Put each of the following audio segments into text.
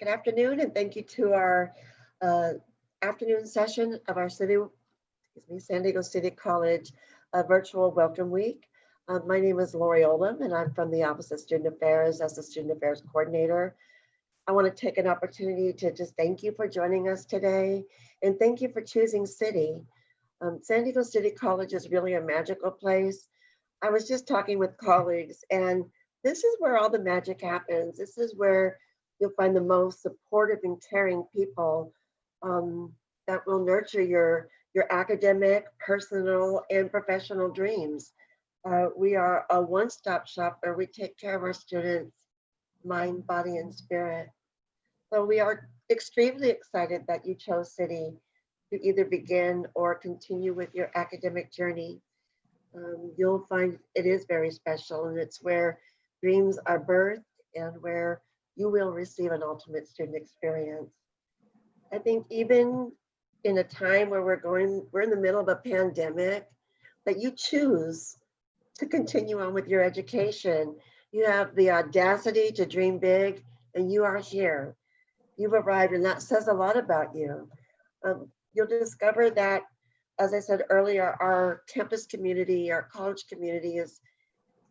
Good afternoon, and thank you to our uh, afternoon session of our San Diego City College virtual welcome week. My name is Lori Olam, and I'm from the Office of Student Affairs as the Student Affairs Coordinator. I want to take an opportunity to just thank you for joining us today, and thank you for choosing City. San Diego City College is really a magical place. I was just talking with colleagues, and this is where all the magic happens. This is where you'll find the most supportive and caring people that will nurture your academic, personal, and professional dreams. We are a one-stop shop where we take care of our students' mind, body, and spirit. So we are extremely excited that you chose City to either begin or continue with your academic journey. You'll find it is very special, and it's where dreams are birthed and where you will receive an ultimate student experience. I think even in a time where we're in the middle of a pandemic, that you choose to continue on with your education. You have the audacity to dream big, and you are here. You've arrived, and that says a lot about you. You'll discover that, as I said earlier, our campus community, our college community is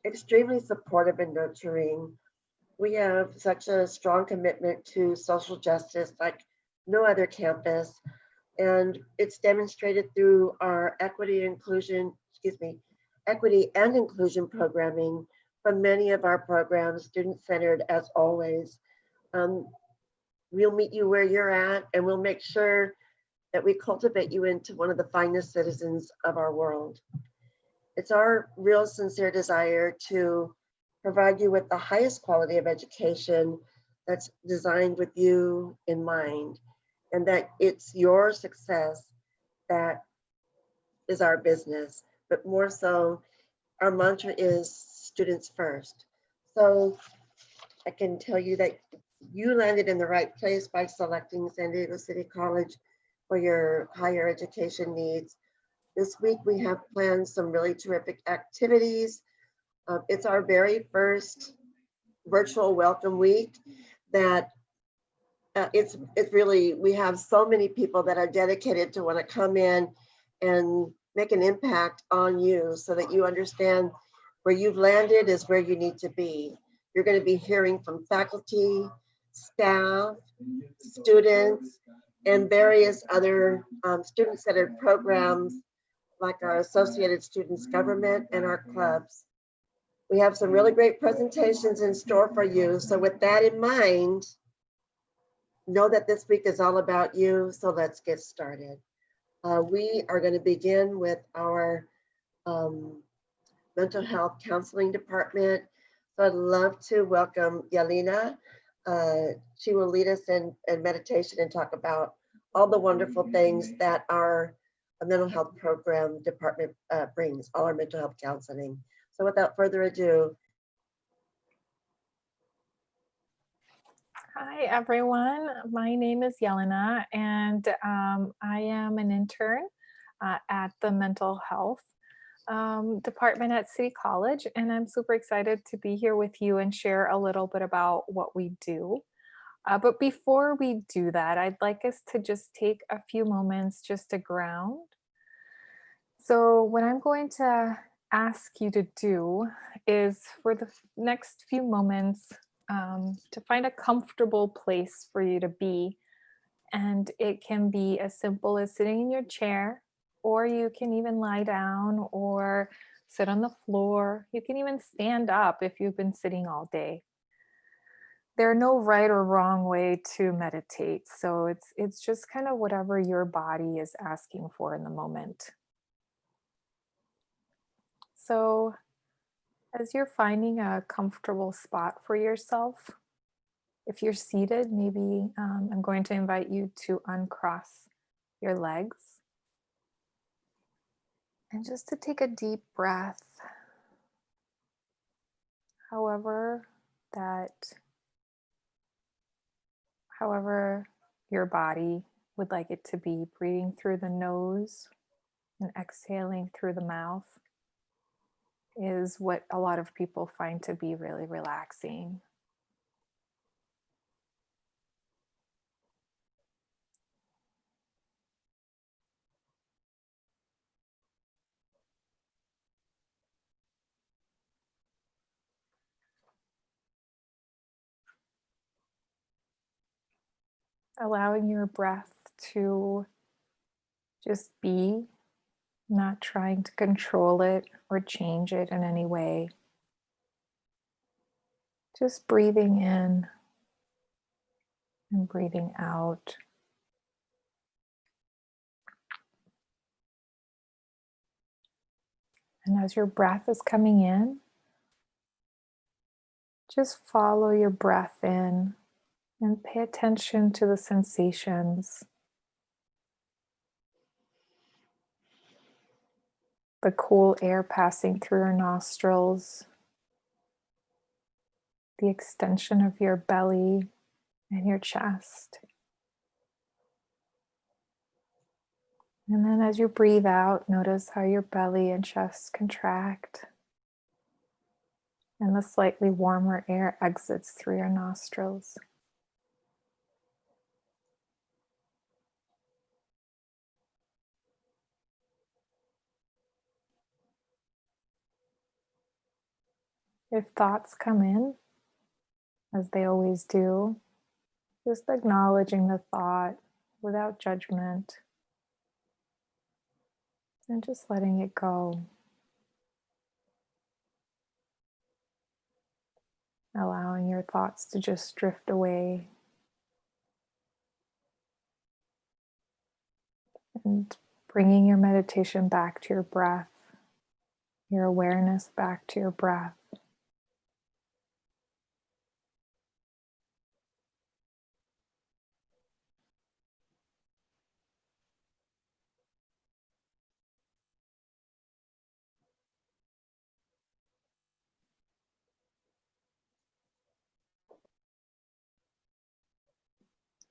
extremely supportive and nurturing. We have such a strong commitment to social justice like no other campus. And it's demonstrated through our equity and inclusion programming from many of our programs, student-centered as always. Um, we'll meet you where you're at, and we'll make sure that we cultivate you into one of the finest citizens of our world. It's our real sincere desire to provide you with the highest quality of education that's designed with you in mind, and that it's your success that is our business, but more so, our mantra is students first. So I can tell you that you landed in the right place by selecting San Diego City College for your higher education needs. This week we have planned some really terrific activities. It's our very first virtual welcome week that it's really, we have so many people that are dedicated to want to come in and make an impact on you so that you understand where you've landed is where you need to be. You're going to be hearing from faculty, staff, students, and various other student-centered programs like our Associated Students Government and our clubs. We have some really great presentations in store for you. So with that in mind, know that this week is all about you. So let's get started. We are going to begin with our mental health counseling department. So I'd love to welcome Yelena. She will lead us in meditation and talk about all the wonderful things that our mental health program department brings, all our mental health counseling. So without further ado. Hi, everyone. My name is Yelena, and I am an intern at the mental health department at City College, and I'm super excited to be here with you and share a little bit about what we do. But before we do that, I'd like us to just take a few moments just to ground. So what I'm going to ask you to do is for the next few moments to find a comfortable place for you to be. And it can be as simple as sitting in your chair, or you can even lie down or sit on the floor. You can even stand up if you've been sitting all day. There are no right or wrong way to meditate. So it's just kind of whatever your body is asking for in the moment. So as you're finding a comfortable spot for yourself, if you're seated, maybe I'm going to invite you to uncross your legs and just to take a deep breath, however your body would like it to be, breathing through the nose and exhaling through the mouth is what a lot of people find to be really relaxing. allowing your breath to just be, not trying to control it or change it in any way. Just breathing in and breathing out. And as your breath is coming in, just follow your breath in and pay attention to the sensations. The cool air passing through your nostrils, the extension of your belly and your chest. And then as you breathe out, notice how your belly and chest contract and the slightly warmer air exits through your nostrils. If thoughts come in, as they always do, just acknowledging the thought without judgment and just letting it go. Allowing your thoughts to just drift away and bringing your meditation back to your breath, your awareness back to your breath.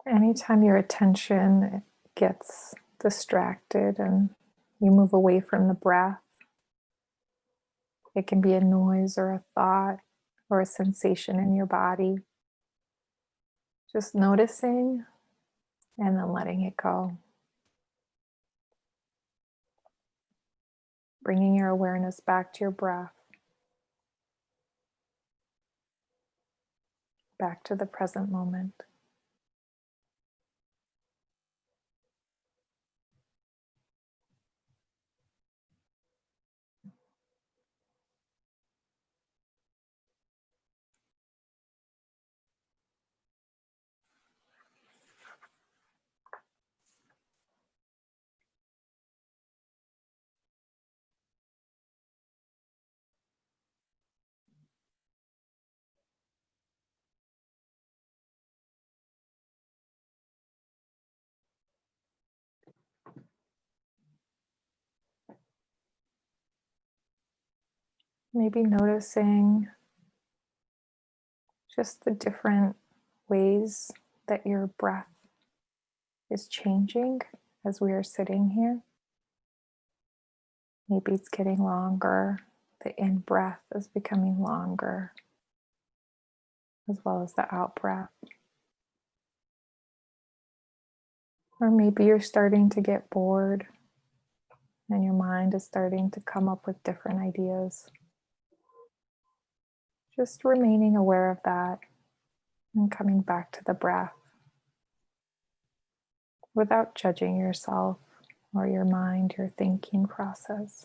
Anytime your attention gets distracted and you move away from the breath, it can be a noise or a thought or a sensation in your body. Just noticing and then letting it go. Bringing your awareness back to your breath, back to the present moment. Maybe noticing just the different ways that your breath is changing as we are sitting here. Maybe it's getting longer. The in breath is becoming longer, as well as the out breath. Or maybe you're starting to get bored and your mind is starting to come up with different ideas. Just remaining aware of that and coming back to the breath without judging yourself or your mind, your thinking process.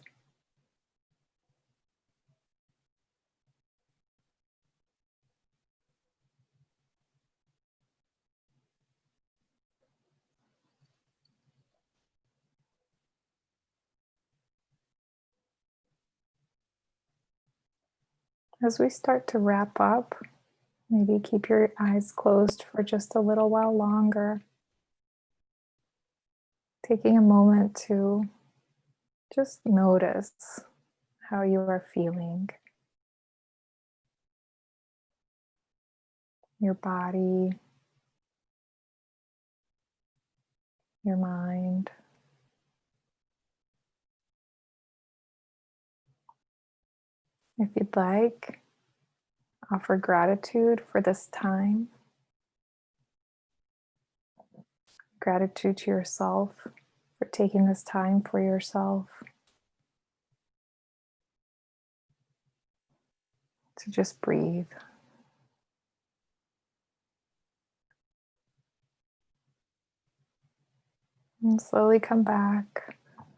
As we start to wrap up, maybe keep your eyes closed for just a little while longer. Taking a moment to just notice how you are feeling. Your body, your mind. If you'd like, offer gratitude for this time. Gratitude to yourself for taking this time for yourself to just breathe. And slowly come back.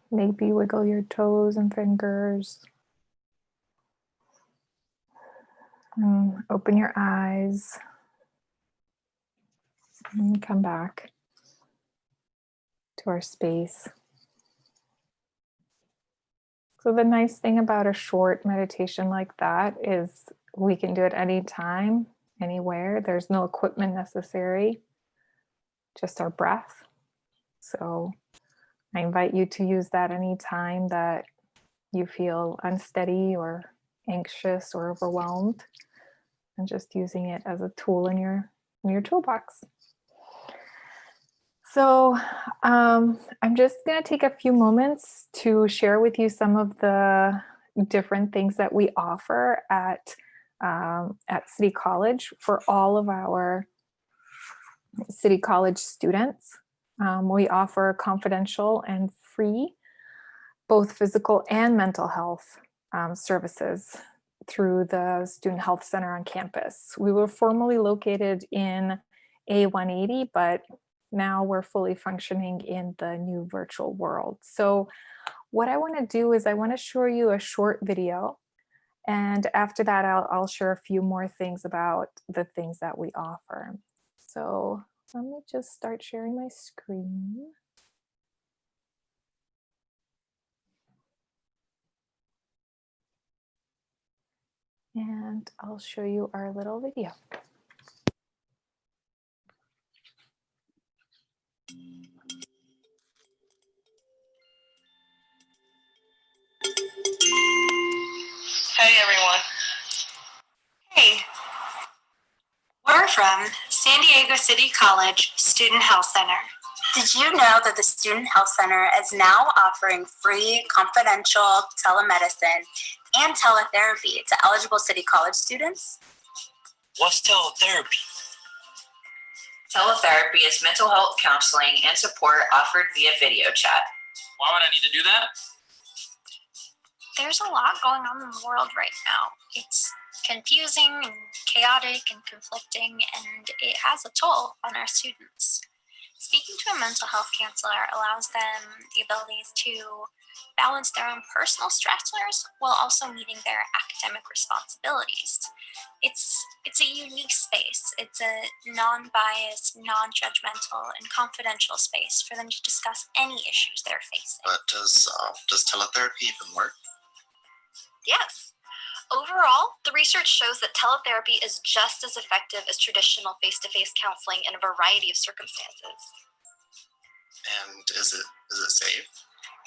Maybe wiggle your toes and fingers. And open your eyes. And come back to our space. So the nice thing about a short meditation like that is we can do it anytime, anywhere. There's no equipment necessary, just our breath. So I invite you to use that anytime that you feel unsteady or anxious or overwhelmed, and just using it as a tool in your toolbox. So I'm just going to take a few moments to share with you some of the different things that we offer at City College for all of our City College students. We offer confidential and free both physical and mental health services through the Student Health Center on campus. We were formerly located in A180, but now we're fully functioning in the new virtual world. So what I want to do is I want to show you a short video. And after that, I'll share a few more things about the things that we offer. So let me just start sharing my screen. And I'll show you our little video. Hey everyone. Hey, we're from San Diego City College Student Health Center. Did you know that the Student Health Center is now offering free confidential telemedicine and teletherapy to eligible City College students? What's teletherapy? Teletherapy is mental health counseling and support offered via video chat. Why would I need to do that? There's a lot going on in the world right now. It's confusing and chaotic and conflicting, and it has a toll on our students. Speaking to a mental health counselor allows them the abilities to balance their own personal stressors while also meeting their academic responsibilities. It's a unique space. It's a non-biased, non-judgmental, and confidential space for them to discuss any issues they're facing. But does teletherapy even work? Yes. Overall, the research shows that teletherapy is just as effective as traditional face-to-face counseling in a variety of circumstances. And is it safe?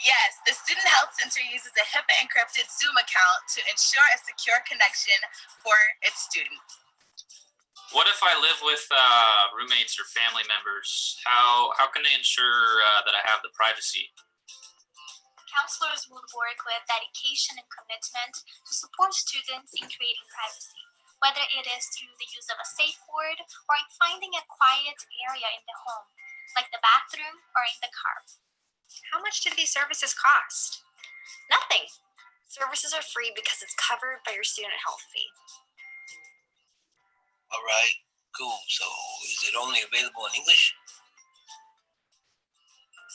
Yes, the Student Health Center uses a HIPAA-encrypted Zoom account to ensure a secure connection for its students. What if I live with roommates or family members? How can they ensure that I have the privacy? Counselors will work with dedication and commitment to support students in creating privacy, whether it is through the use of a safe word or in finding a quiet area in the home, like the bathroom or in the car. How much do these services cost? Nothing. Services are free because it's covered by your student health fee. All right, cool. So is it only available in English?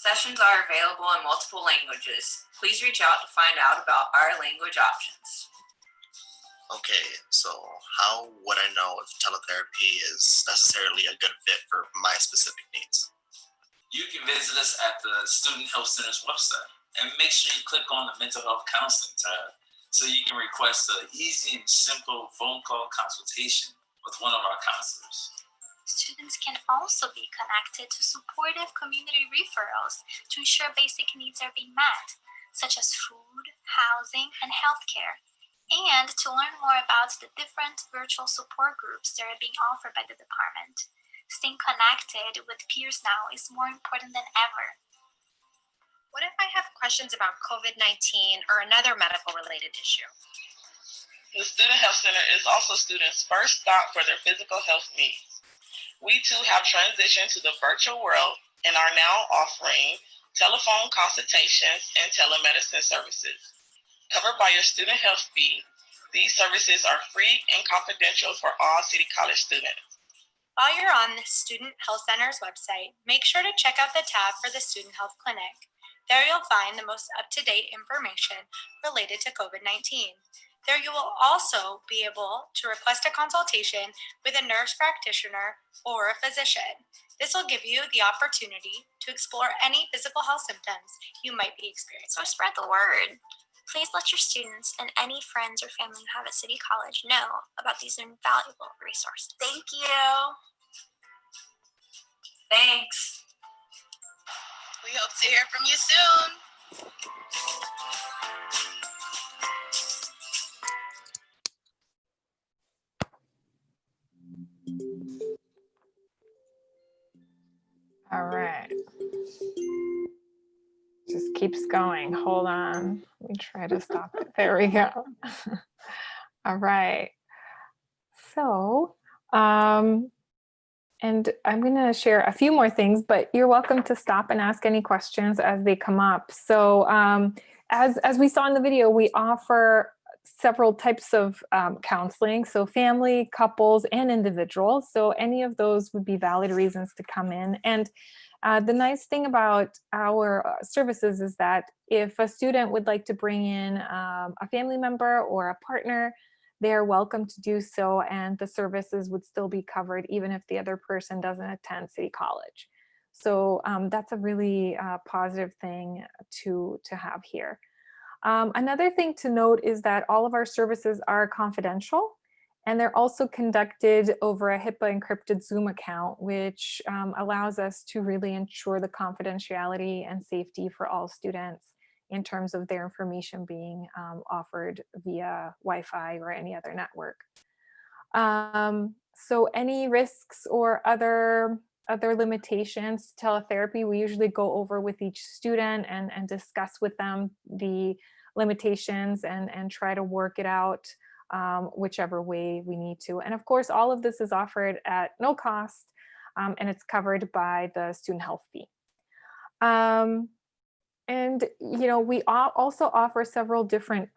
Sessions are available in multiple languages. Please reach out to find out about our language options. Okay, so how would I know if teletherapy is necessarily a good fit for my specific needs? You can visit us at the Student Health Center's website and make sure you click on the Mental Health Counseling tab so you can request an easy and simple phone call consultation with one of our counselors. Students can also be connected to supportive community referrals to ensure basic needs are being met, such as food, housing, and healthcare, and to learn more about the different virtual support groups that are being offered by the department. Staying connected with peers now is more important than ever. What if I have questions about COVID-19 or another medical-related issue? The Student Health Center is also students' first stop for their physical health needs. We too have transitioned to the virtual world and are now offering telephone consultations and telemedicine services. Covered by your student health fee, these services are free and confidential for all City College students. While you're on the Student Health Center's website, make sure to check out the tab for the Student Health Clinic. There you'll find the most up-to-date information related to COVID-19. There you will also be able to request a consultation with a nurse practitioner or a physician. This will give you the opportunity to explore any physical health symptoms you might be experiencing. So spread the word. Please let your students and any friends or family you have at City College know about these invaluable resources. Thank you. Thanks. We hope to hear from you soon. All right. Just keeps going. Hold on. Let me try to stop it. There we go. All right. So, and I'm going to share a few more things, but you're welcome to stop and ask any questions as they come up. So, as we saw in the video, we offer several types of counseling. So family, couples, and individuals. So any of those would be valid reasons to come in. And the nice thing about our services is that if a student would like to bring in a family member or a partner, they're welcome to do so, and the services would still be covered even if the other person doesn't attend City College. So that's a really positive thing to have here. Another thing to note is that all of our services are confidential, and they're also conducted over a HIPAA encrypted Zoom account, which allows us to really ensure the confidentiality and safety for all students in terms of their information being offered via Wi-Fi or any other network. So any risks or other limitations to teletherapy, we usually go over with each student and discuss with them the limitations and try to work it out whichever way we need to. And of course, all of this is offered at no cost, and it's covered by the student health fee. And you know, we also offer several different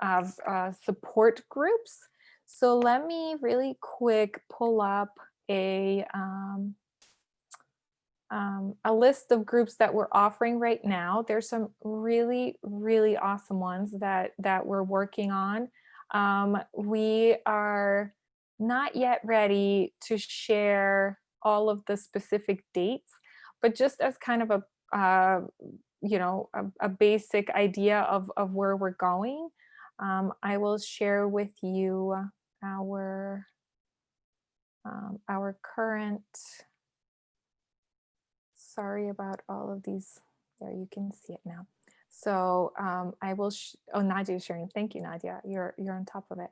support groups. So let me really quick pull up a list of groups that we're offering right now. There's some really, really awesome ones that we're working on. We are not yet ready to share all of the specific dates, but just as kind of a you know, a basic idea of where we're going, I will share with you our current. Sorry about all of these. There, you can see it now. So I will. Oh, Nadia is sharing. Thank you, Nadia. You're on top of it.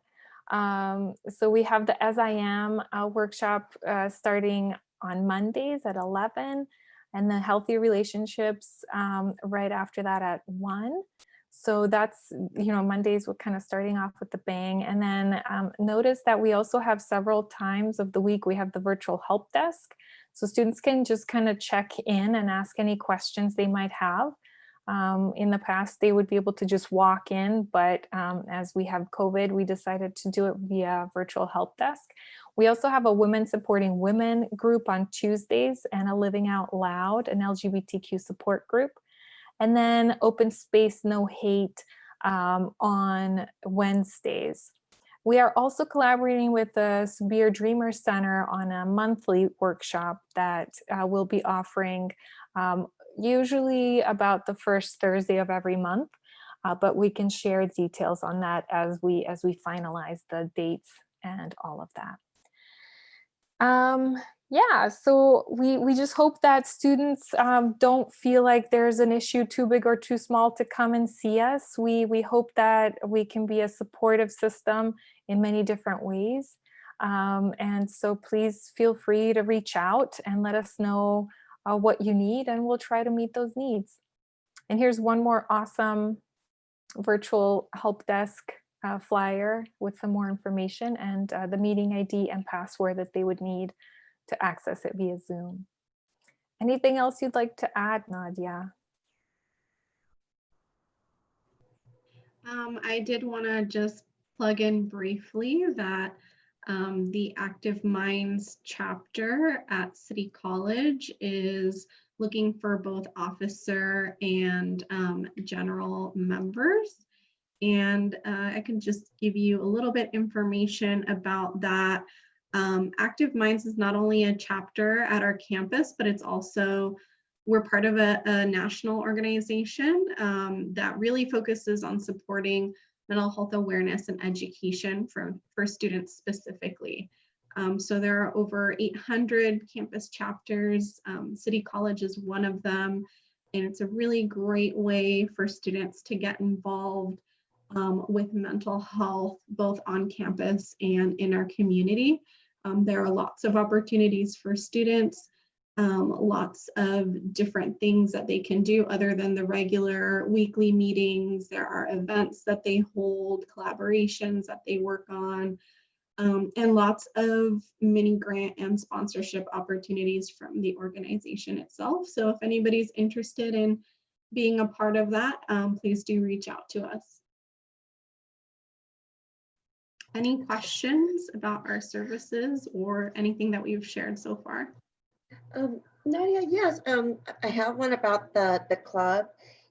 So we have the As I Am workshop starting on Mondays at 11. And the healthy relationships right after that at 1. So that's, you know, Mondays we're kind of starting off with the bang. And then notice that we also have several times of the week, we have the virtual help desk. So students can just kind of check in and ask any questions they might have. In the past, they would be able to just walk in, but as we have COVID, we decided to do it via virtual help desk. We also have a Women Supporting Women group on Tuesdays and a Living Out Loud, an LGBTQ support group. And then Open Space No Hate on Wednesdays. We are also collaborating with the Severe Dreamer Center on a monthly workshop that we'll be offering usually about the first Thursday of every month, but we can share details on that as we finalize the dates and all of that. Yeah, so we just hope that students don't feel like there's an issue too big or too small to come and see us. We hope that we can be a supportive system in many different ways. And so please feel free to reach out and let us know what you need, and we'll try to meet those needs. And here's one more awesome virtual help desk flyer with some more information and the meeting ID and password that they would need to access it via Zoom. Anything else you'd like to add, Nadia? I did want to just plug in briefly that The Active Minds chapter at City College is looking for both officer and general members. And I can just give you a little bit information about that. Active Minds is not only a chapter at our campus, but it's also, we're part of a national organization that really focuses on supporting mental health awareness and education for students specifically. So there are over 800 campus chapters. City College is one of them, and it's a really great way for students to get involved with mental health, both on campus and in our community. There are lots of opportunities for students, lots of different things that they can do other than the regular weekly meetings. There are events that they hold, collaborations that they work on, and lots of mini grant and sponsorship opportunities from the organization itself. So if anybody's interested in being a part of that, please do reach out to us. Any questions about our services or anything that we've shared so far? Nadia, yes, I have one about the club.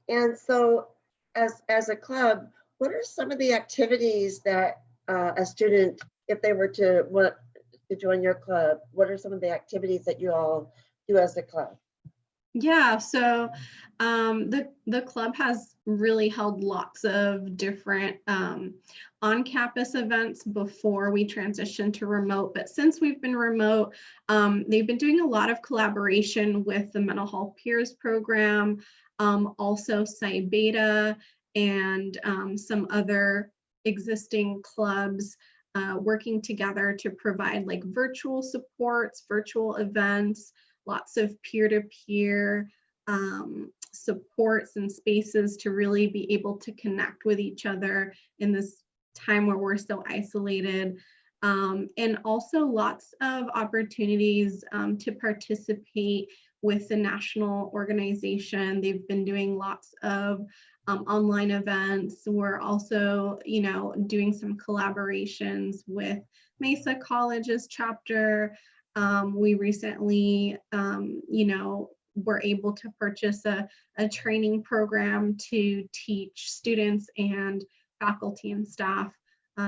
And so as a club, what are some of the activities that a student, if they were to want to join your club, what are some of the activities that you all do as a club? Yeah, so the club has really held lots of different on-campus events before we transitioned to remote. But since we've been remote, they've been doing a lot of collaboration with the Mental Health Peers program, also Psi Beta, and some other existing clubs working together to provide like virtual supports, virtual events, lots of peer-to-peer supports and spaces to really be able to connect with each other in this time where we're so isolated. And also lots of opportunities to participate with the national organization. They've been doing lots of online events. We're also, doing some collaborations with Mesa College's chapter. We recently, were able to purchase a training program to teach students and faculty and staff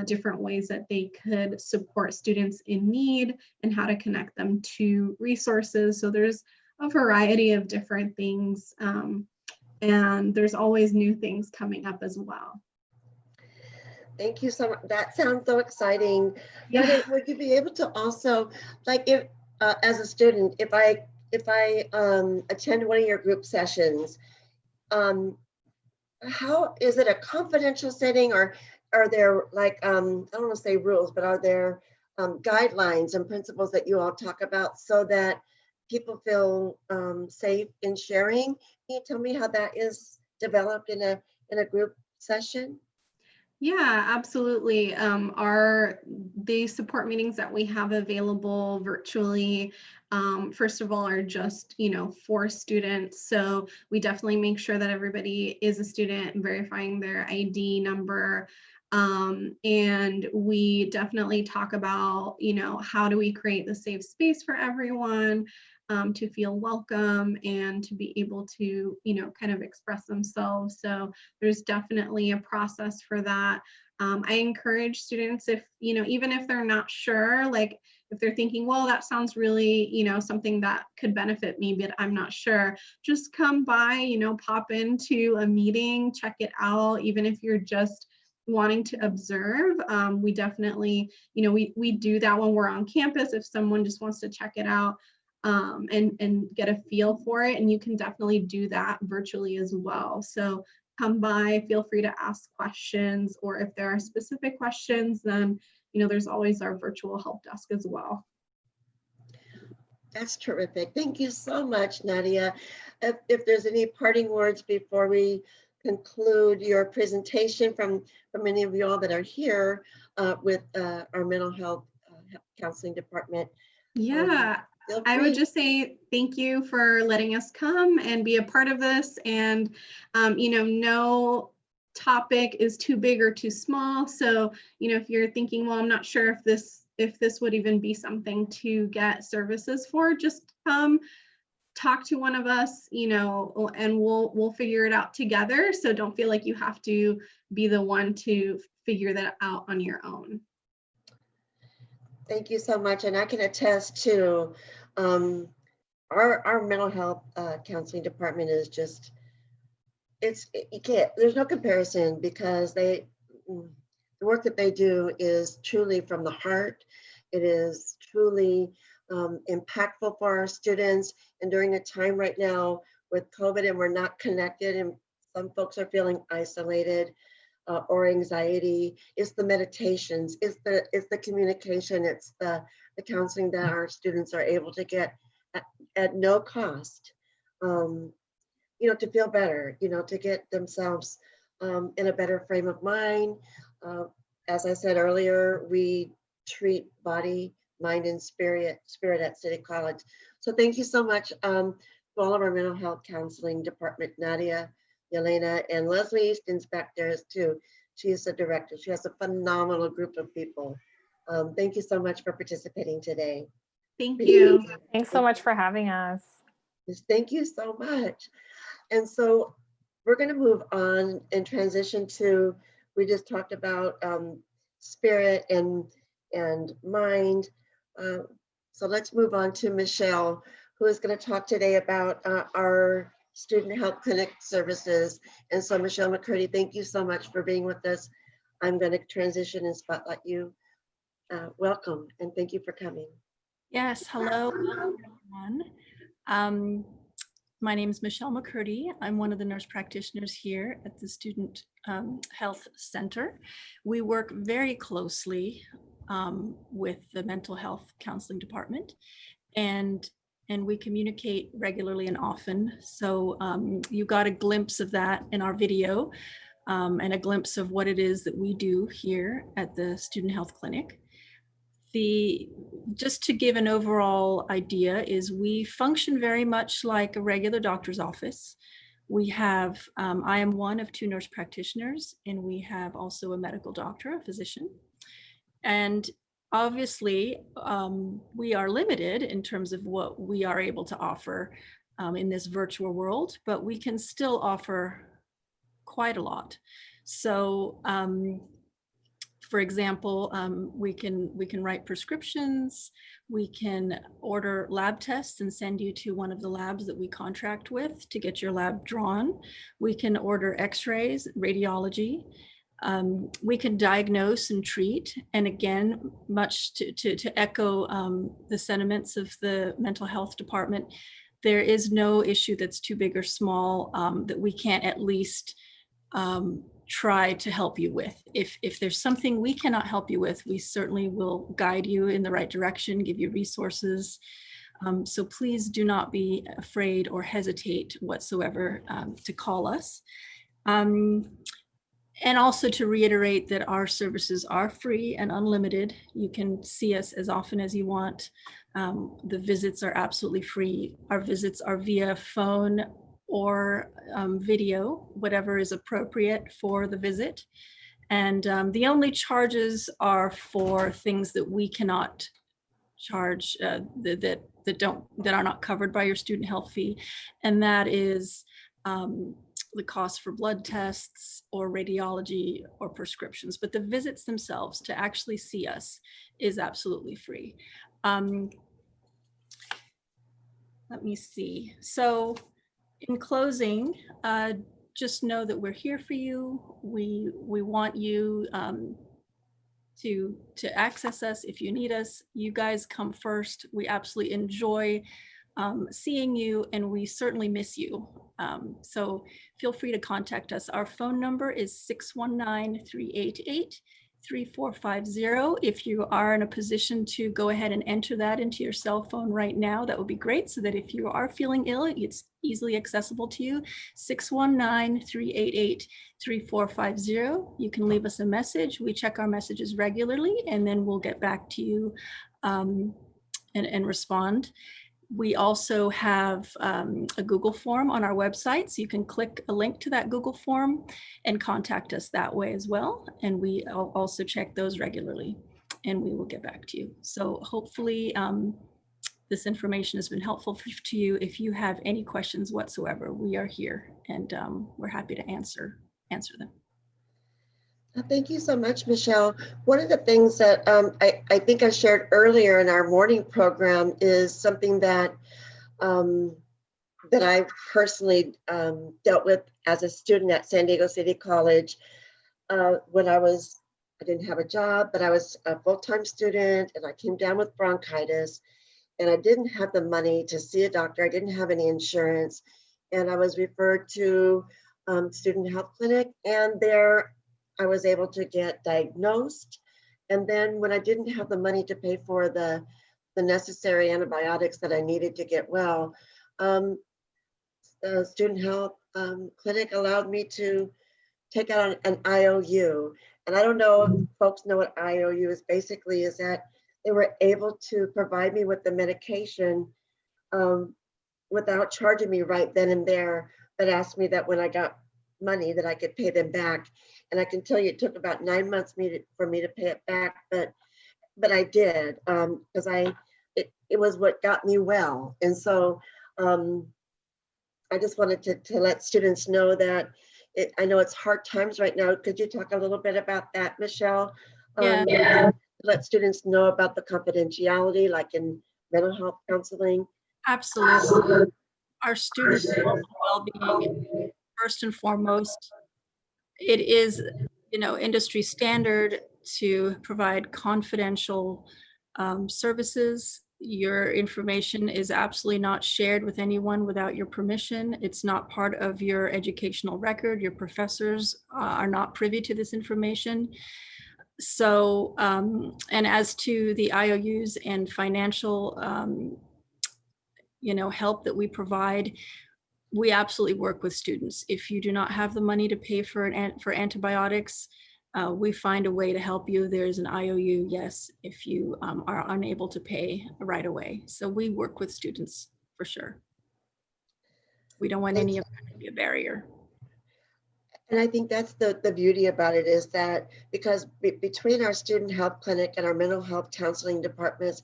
different ways that they could support students in need and how to connect them to resources. So there's a variety of different things, and there's always new things coming up as well. Thank you so much. That sounds so exciting. Yeah. Nadia, would you be able to also, like, if as a student, if I attend one of your group sessions, how is it a confidential setting, or are there like I don't want to say rules, but are there guidelines and principles that you all talk about so that people feel safe in sharing? Can you tell me how that is developed in a group session? Yeah, absolutely. The support meetings that we have available virtually, first of all, are just, for students. So we definitely make sure that everybody is a student, verifying their ID number. And we definitely talk about, how do we create the safe space for everyone to feel welcome and to be able to, kind of express themselves. So there's definitely a process for that. I encourage students, if, even if they're not sure, like if they're thinking, well, that sounds really, something that could benefit me, but I'm not sure, just come by, pop into a meeting, check it out, even if you're just wanting to observe. We definitely, we do that when we're on campus, if someone just wants to check it out and get a feel for it. And you can definitely do that virtually as well. So come by, feel free to ask questions, or if there are specific questions, then, there's always our virtual help desk as well. That's terrific. Thank you so much, Nadia. If there's any parting words before we conclude your presentation from many of you all that are here with our mental health counseling department. Yeah, I would just say thank you for letting us come and be a part of this. And, no topic is too big or too small. So, if you're thinking, well, I'm not sure if this if this would even be something to get services for, just come talk to one of us, you know, and we'll figure it out together. So don't feel like you have to be the one to figure that out on your own. Thank you so much. And I can attest to our mental health counseling department is just, there's no comparison, because the work that they do is truly from the heart. It is truly impactful for our students. And during a time right now with COVID and we're not connected and some folks are feeling isolated or anxiety, it's the meditations, it's the communication, it's the counseling that our students are able to get at no cost, you know, to feel better, you know, to get themselves in a better frame of mind. As I said earlier, we treat body, mind, and spirit at City College. So thank you so much to all of our mental health counseling department, Nadia, Yelena, and Leslie's inspectors too. She is the director. She has a phenomenal group of people. Thank you so much for participating today. Thank you. Thanks so much for having us. Yes, thank you so much. And so we're going to move on and transition to, we just talked about spirit and mind. So let's move on to Michelle, who is going to talk today about our student health clinic services. And so Michelle McCurdy, thank you so much for being with us. I'm going to transition and spotlight you. Welcome, and thank you for coming. Yes, hello everyone. My name is Michelle McCurdy. I'm one of the nurse practitioners here at the Student Health Center. We work very closely with the mental health counseling department, and we communicate regularly and often. So you got a glimpse of that in our video, and a glimpse of what it is that we do here at the Student Health Clinic. Just to give an overall idea is we function very much like a regular doctor's office. We have, I am one of 2 nurse practitioners, and we have also a medical doctor, a physician. And obviously we are limited in terms of what we are able to offer in this virtual world, but we can still offer quite a lot. So for example, we can write prescriptions, we can order lab tests and send you to one of the labs that we contract with to get your lab drawn. We can order x-rays, radiology. We can diagnose and treat. And again, much to echo the sentiments of the mental health department, there is no issue that's too big or small that we can't at least try to help you with. If there's something we cannot help you with, we certainly will guide you in the right direction, give you resources. So please do not be afraid or hesitate whatsoever to call us. And also to reiterate that our services are free and unlimited. You can see us as often as you want. The visits are absolutely free. Our visits are via phone or video, whatever is appropriate for the visit. And the only charges are for things that we cannot charge, that are not covered by your student health fee. And that is the cost for blood tests or radiology or prescriptions. But the visits themselves to actually see us is absolutely free. Let me see. So in closing, just know that we're here for you. We want you to access us if you need us. You guys come first. We absolutely enjoy seeing you, and we certainly miss you. So feel free to contact us. Our phone number is 619-388-3450. If you are in a position to go ahead and enter that into your cell phone right now, that would be great, so that if you are feeling ill, it's easily accessible to you. 619-388-3450. You can leave us a message. We check our messages regularly, and then we'll get back to you and respond. We also have a Google form on our website, so you can click a link to that Google form and contact us that way as well. And we also check those regularly. and we will get back to you. So hopefully this information has been helpful to you. If you have any questions whatsoever, we are here, and we're happy to answer them. Thank you so much, Michelle. One of the things that I think I shared earlier in our morning program is something that that I personally dealt with as a student at San Diego City College when I didn't have a job, but I was a full-time student, and I came down with bronchitis, and I didn't have the money to see a doctor. I didn't have any insurance, and I was referred to Student Health Clinic, and there I was able to get diagnosed. And then when I didn't have the money to pay for the necessary antibiotics that I needed to get well, the Student Health Clinic allowed me to take out an IOU. And I don't know if folks know what IOU is. Basically is that they were able to provide me with the medication without charging me right then and there, but asked me that when I got money that I could pay them back. And I can tell you it took about 9 months for me to pay it back, but I did, because it was what got me well. And so I just wanted to let students know that I know it's hard times right now. Could you talk a little bit about that, Michelle? Yeah. Let students know about the confidentiality, like in mental health counseling. Absolutely. Our students' well-being, first and foremost. It is, industry standard to provide confidential services. Your information is absolutely not shared with anyone without your permission. It's not part of your educational record. Your professors are not privy to this information. So, and as to the IOUs and financial, help that we provide, we absolutely work with students. If you do not have the money to pay for antibiotics, we find a way to help you. There's an IOU, yes, if you are unable to pay right away. So we work with students for sure. We don't want any of that to be a barrier. And I think that's the beauty about it, is that because between our student health clinic and our mental health counseling departments,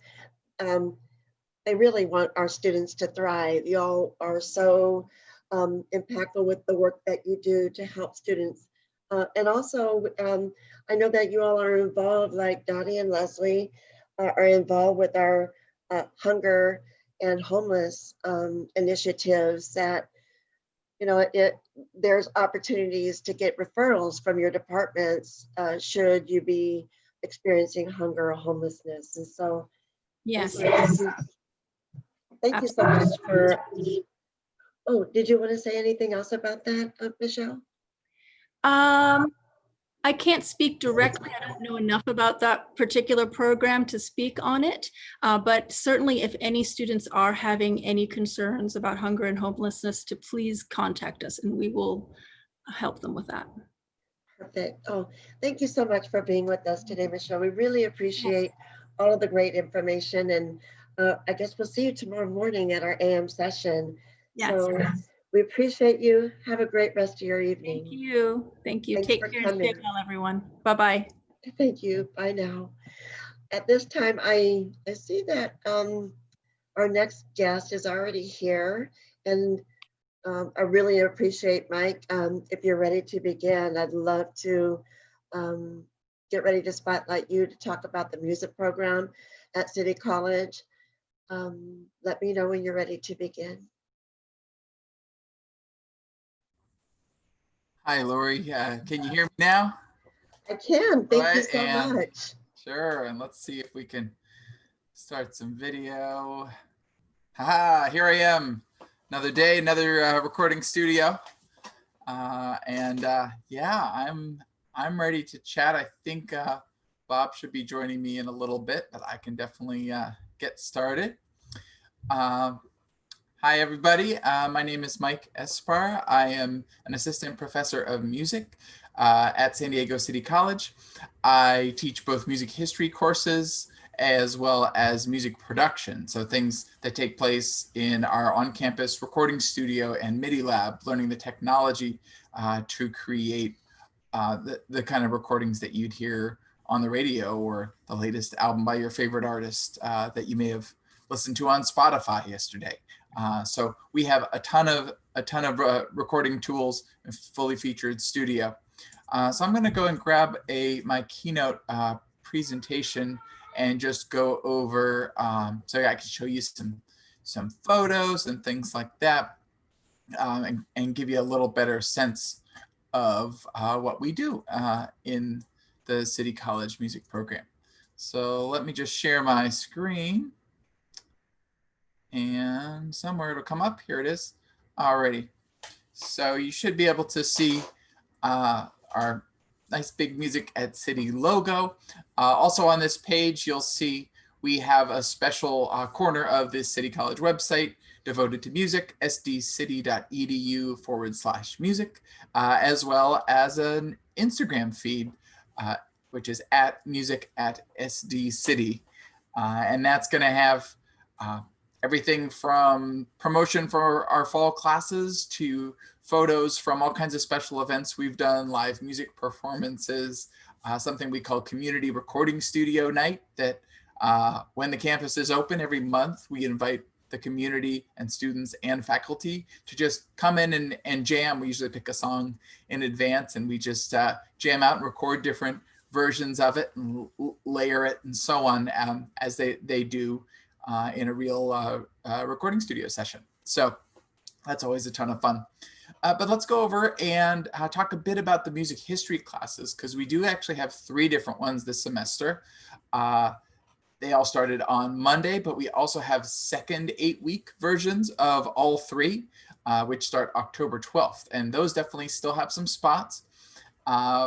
they really want our students to thrive. Y'all are so impactful with the work that you do to help students. And also, I know that you all are involved, like Dottie and Leslie are involved with our hunger and homeless initiatives that, there's opportunities to get referrals from your departments should you be experiencing hunger or homelessness. And so, yes. Thank you so much for, did you want to say anything else about that, Michelle? I can't speak directly. I don't know enough about that particular program to speak on it. But certainly if any students are having any concerns about hunger and homelessness, to please contact us and we will help them with that. Perfect. Oh, thank you so much for being with us today, Michelle. We really appreciate all of the great information, and I guess we'll see you tomorrow morning at our AM session. Yes. So we appreciate you. Have a great rest of your evening. Thank you. Thank you. Thanks Take for care. coming. Stay well, everyone. Bye-bye. Thank you. Bye now. At this time, I see that our next guest is already here, and I really appreciate, Mike, if you're ready to begin. I'd love to get ready to spotlight you to talk about the music program at City College. Let me know when you're ready to begin. Hi, Lori. Can you hear me now? I can. Thank you so much. Sure. And let's see if we can start some video. Haha, here I am. Another day, another recording studio. Yeah, I'm ready to chat. I think Bob should be joining me in a little bit, but I can definitely get started. Hi, everybody. My name is Mike Espar. I am an assistant professor of music at San Diego City College. I teach both music history courses as well as music production. So things that take place in our on-campus recording studio and MIDI lab, learning the technology to create the kind of recordings that you'd hear on the radio, or the latest album by your favorite artist that you may have listened to on Spotify yesterday. So we have a ton of recording tools and fully featured studio. So I'm going to go and grab my keynote presentation and just go over so I can show you some photos and things like that, and give you a little better sense of what we do in the City College music program. So let me just share my screen, and somewhere it'll come up. Here it is. Alrighty. So you should be able to see our nice big Music at City logo. Also on this page, you'll see we have a special corner of this City College website devoted to music, sdcity.edu/music, as well as an Instagram feed, which is @music@sdcity. And that's going to have everything from promotion for our fall classes to photos from all kinds of special events we've done, live music performances, something we call Community Recording Studio Night, that when the campus is open every month, we invite the community and students and faculty to just come in and jam. We usually pick a song in advance, and we just jam out and record different versions of it and layer it and so on, as they do in a real recording studio session. So that's always a ton of fun. But let's go over and talk a bit about the music history classes, because we do actually have 3 different ones this semester. They all started on Monday, but we also have second 8-week versions of all 3, which start October 12th. And those definitely still have some spots.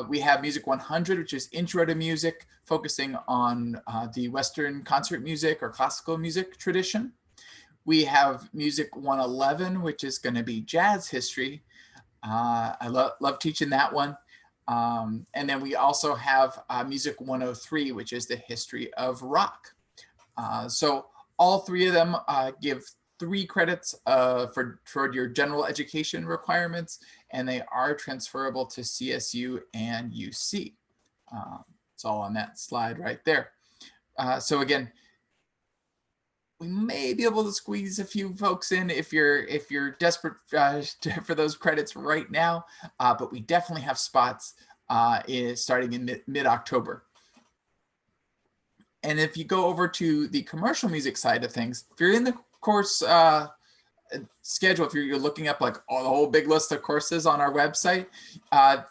We have Music 100, which is intro to music, focusing on the Western concert music or classical music tradition. We have Music 111, which is going to be jazz history. I love teaching that one. And then we also have Music 103, which is the history of rock. So all 3 of them give 3 credits toward your general education requirements, and they are transferable to CSU and UC. It's all on that slide right there. So again, we may be able to squeeze a few folks in if you're desperate for those credits right now, but we definitely have spots starting in mid-October. And if you go over to the commercial music side of things, if you're in the course schedule, if you're looking up like the whole big list of courses on our website,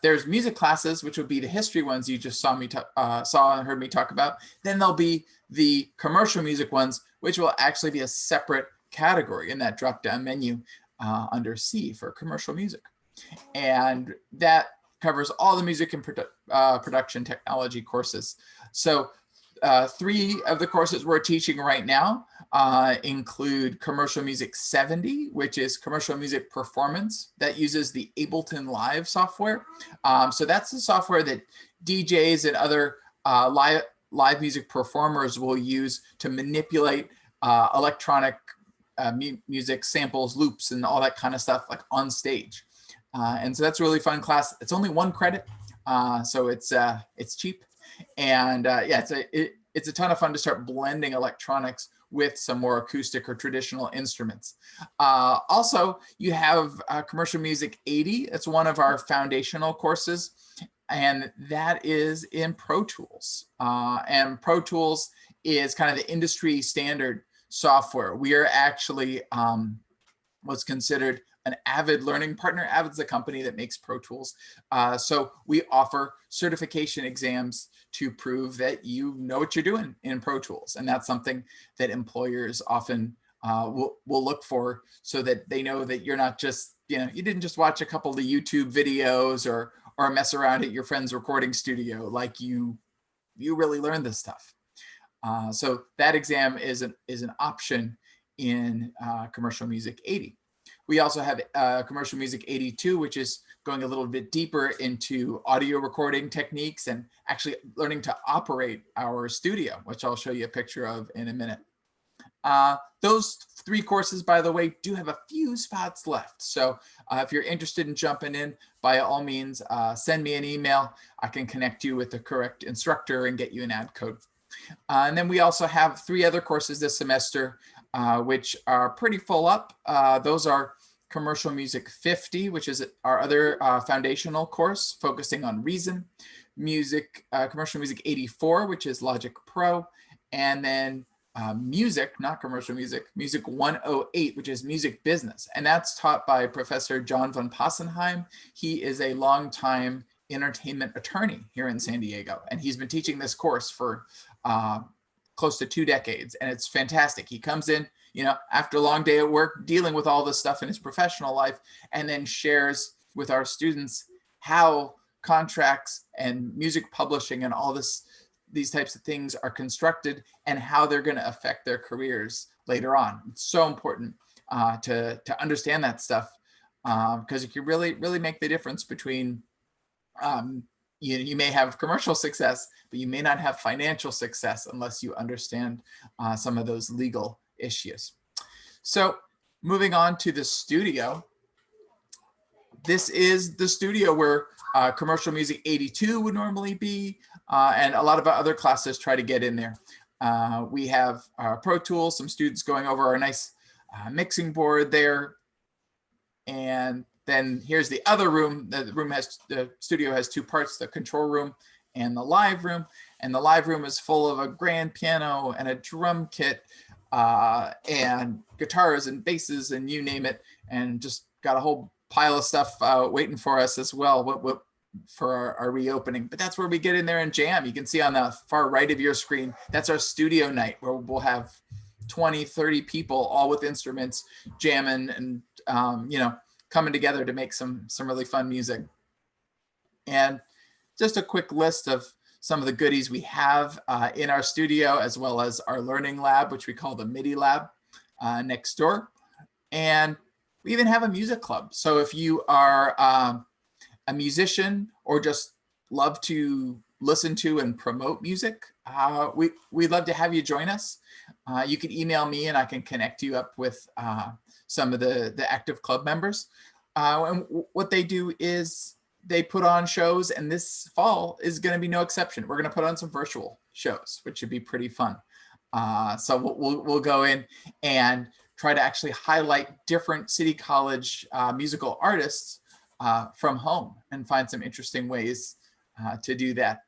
there's music classes, which would be the history ones you just saw and heard me talk about. Then there'll be the commercial music ones, which will actually be a separate category in that drop-down menu under C for commercial music. And that covers all the music and production technology courses. So 3 of the courses we're teaching right now include Commercial Music 70, which is commercial music performance that uses the Ableton Live software. So that's the software that DJs and other live music performers will use to manipulate electronic music samples, loops, and all that kind of stuff like on stage. And so that's a really fun class. It's only 1 credit, so it's cheap. And yeah, it's a ton of fun to start blending electronics with some more acoustic or traditional instruments. Also, you have Commercial Music 80. It's one of our foundational courses, and that is in Pro Tools. And Pro Tools is kind of the industry standard software. We are actually what's considered an Avid learning partner. Avid's the company that makes Pro Tools. So we offer certification exams to prove that you know what you're doing in Pro Tools. And that's something that employers often will look for, so that they know that you're not just, you didn't just watch a couple of YouTube videos or mess around at your friend's recording studio, like you really learned this stuff. So that exam is an option in Commercial Music 80. We also have Commercial Music 82, which is going a little bit deeper into audio recording techniques and actually learning to operate our studio, which I'll show you a picture of in a minute. Those 3 courses, by the way, do have a few spots left. So if you're interested in jumping in, by all means, send me an email. I can connect you with the correct instructor and get you an ad code. And then we also have 3 other courses this semester, which are pretty full up. Those are Commercial Music 50, which is our other foundational course focusing on reason. Commercial Music 84, which is Logic Pro. And then music, not commercial music, Music 108, which is music business. And that's taught by Professor John von Passenheim. He is a longtime entertainment attorney here in San Diego. And he's been teaching this course for close to 2 decades. And it's fantastic. He comes in, after a long day at work, dealing with all this stuff in his professional life, and then shares with our students how contracts and music publishing and all these types of things are constructed and how they're going to affect their careers later on. It's so important to understand that stuff because it can really make the difference between you may have commercial success, but you may not have financial success unless you understand some of those legal issues. So moving on to the studio. This is the studio where Commercial Music 82 would normally be, and a lot of our other classes try to get in there. We have Pro Tools, some students going over our nice mixing board there. And then here's the other room. The studio has 2 parts, the control room and the live room. And the live room is full of a grand piano and a drum kit and guitars and basses and you name it, and just got a whole pile of stuff waiting for us as well for our reopening. But that's where we get in there and jam. You can see on the far right of your screen, that's our studio night where we'll have 20, 30 people all with instruments jamming and coming together to make some really fun music. And just a quick list of some of the goodies we have in our studio, as well as our learning lab, which we call the MIDI lab next door. And we even have a music club. So if you are a musician or just love to listen to and promote music, we'd love to have you join us. You can email me and I can connect you up with some of the active club members. And what they do is they put on shows, and this fall is going to be no exception. We're going to put on some virtual shows, which should be pretty fun. So we'll go in and try to actually highlight different City College musical artists from home and find some interesting ways to do that.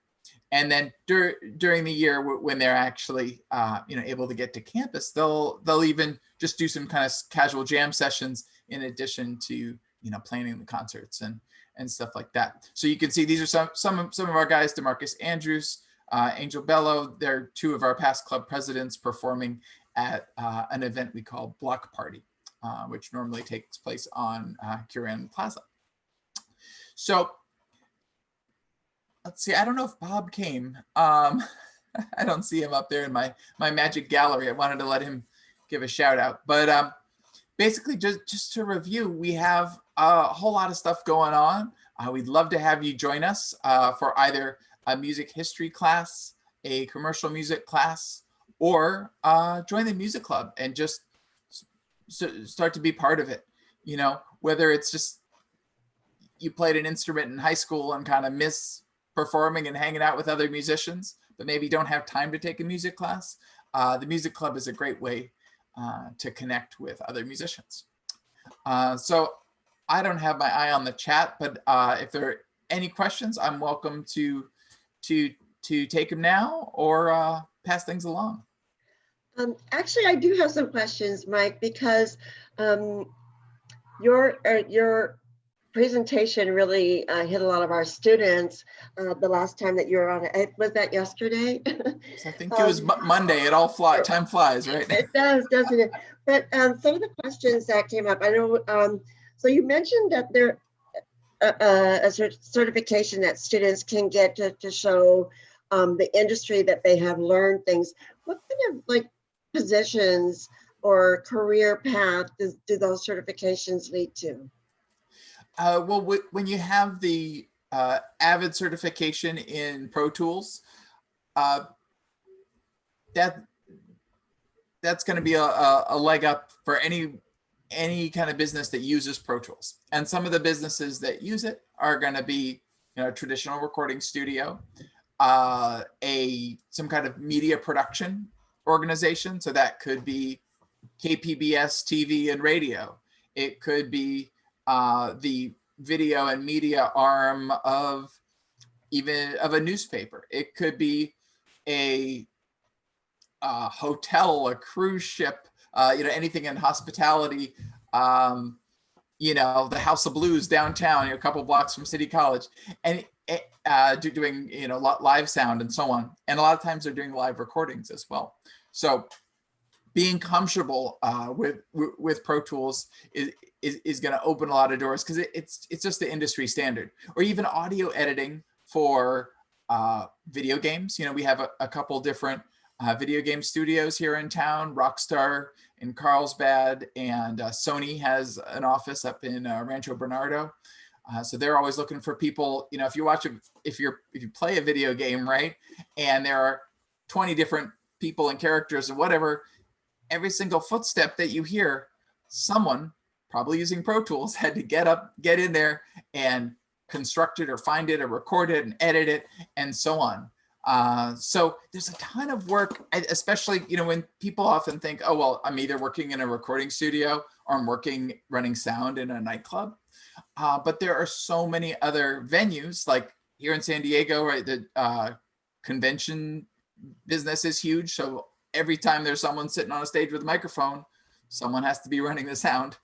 And then during the year when they're actually able to get to campus, they'll even just do some kind of casual jam sessions in addition to planning the concerts and stuff like that. So you can see these are some of our guys: DeMarcus Andrews, Angel Bello. They're 2 of our past club presidents performing at an event we call Block Party, which normally takes place on Curran Plaza. So let's see. I don't know if Bob came. I don't see him up there in my magic gallery. I wanted to let him give a shout out, but basically just to review, we have a whole lot of stuff going on. We'd love to have you join us for either a music history class, a commercial music class, or join the music club and just start to be part of it. Whether it's just you played an instrument in high school and kind of miss performing and hanging out with other musicians, but maybe don't have time to take a music class. The music club is a great way to connect with other musicians. So I don't have my eye on the chat, but if there are any questions, I'm welcome to take them now or pass things along. Actually, I do have some questions, Mike, because your presentation really hit a lot of our students the last time that you were on it. Was that yesterday? I think it was Monday. It all time flies, right? It does, doesn't it? But some of the questions that came up, I know, so you mentioned that there a certification that students can get to show the industry that they have learned things. What kind of positions or career path do those certifications lead to? Well, when you have the Avid certification in Pro Tools, that that's going to be a leg up for any kind of business that uses Pro Tools. And some of the businesses that use it are going to be, a traditional recording studio, some kind of media production organization. So that could be KPBS TV and radio. It could be the video and media arm of a newspaper. It could be a hotel, a cruise ship, anything in hospitality. The House of Blues downtown, a couple blocks from City College, and doing live sound and so on. And a lot of times they're doing live recordings as well. So being comfortable with Pro Tools is going to open a lot of doors, because it's just the industry standard. Or even audio editing for video games. We have a couple different video game studios here in town, Rockstar in Carlsbad, and Sony has an office up in Rancho Bernardo. So they're always looking for people. If you play a video game, right, and there are 20 different people and characters and whatever, every single footstep that you hear, someone probably using Pro Tools had to get in there and construct it or find it or record it and edit it and so on. So there's a ton of work, especially, when people often think, oh, well, I'm either working in a recording studio or I'm running sound in a nightclub. But there are so many other venues, like here in San Diego, right? The convention business is huge. So every time there's someone sitting on a stage with a microphone, someone has to be running the sound,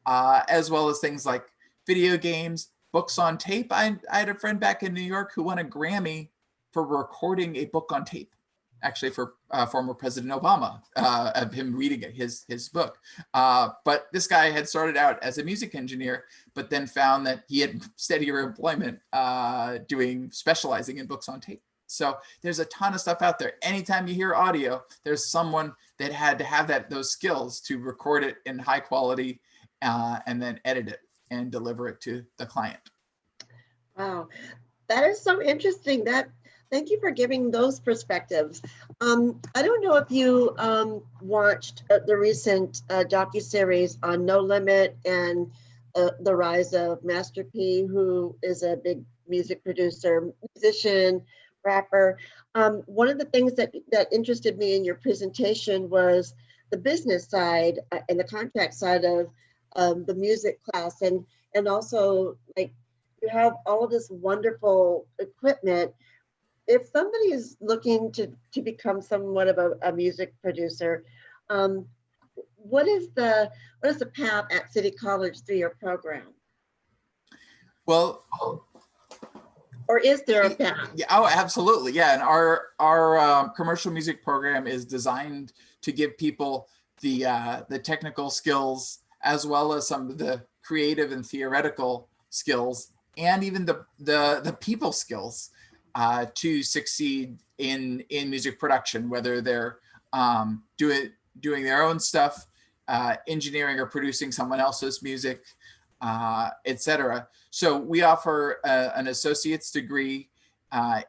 as well as things like video games, books on tape. I had a friend back in New York who won a Grammy for recording a book on tape, actually for former President Obama, of him reading his book. But this guy had started out as a music engineer, but then found that he had steadier employment specializing in books on tape. So there's a ton of stuff out there. Anytime you hear audio, there's someone that had to have those skills to record it in high quality and then edit it and deliver it to the client. Wow, that is so interesting. Thank you for giving those perspectives. I don't know if you watched the recent docuseries on No Limit and the rise of Master P, who is a big music producer, musician, rapper. One of the things that interested me in your presentation was the business side and the contract side of the music class, and also, like, you have all of this wonderful equipment. If somebody is looking to become somewhat of a music producer, what is the path at City College through your program? Well, or is there a path? Yeah, oh, absolutely, yeah. And our commercial music program is designed to give people the technical skills, as well as some of the creative and theoretical skills, and even the people skills to succeed in music production, whether they're doing their own stuff, engineering or producing someone else's music, etc. So we offer an associate's degree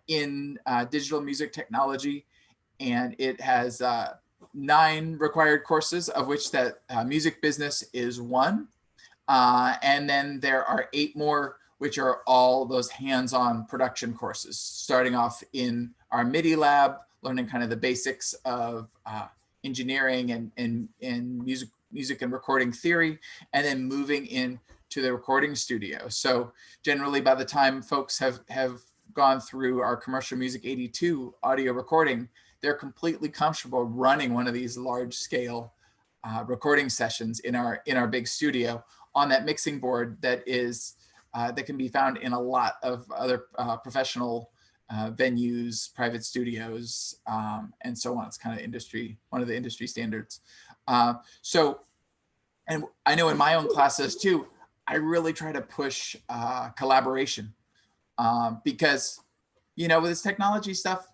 in digital music technology, and it has 9 required courses, of which that music business is one. And then there are 8 more, which are all those hands-on production courses, starting off in our MIDI lab, learning kind of the basics of engineering and music and recording theory, and then moving into the recording studio. So generally, by the time folks have gone through our Commercial Music 82 audio recording, they're completely comfortable running one of these large-scale recording sessions in our big studio on that mixing board that can be found in a lot of other professional venues, private studios, and so on. It's kind of one of the industry standards. So, and I know in my own classes too, I really try to push collaboration because, with this technology stuff,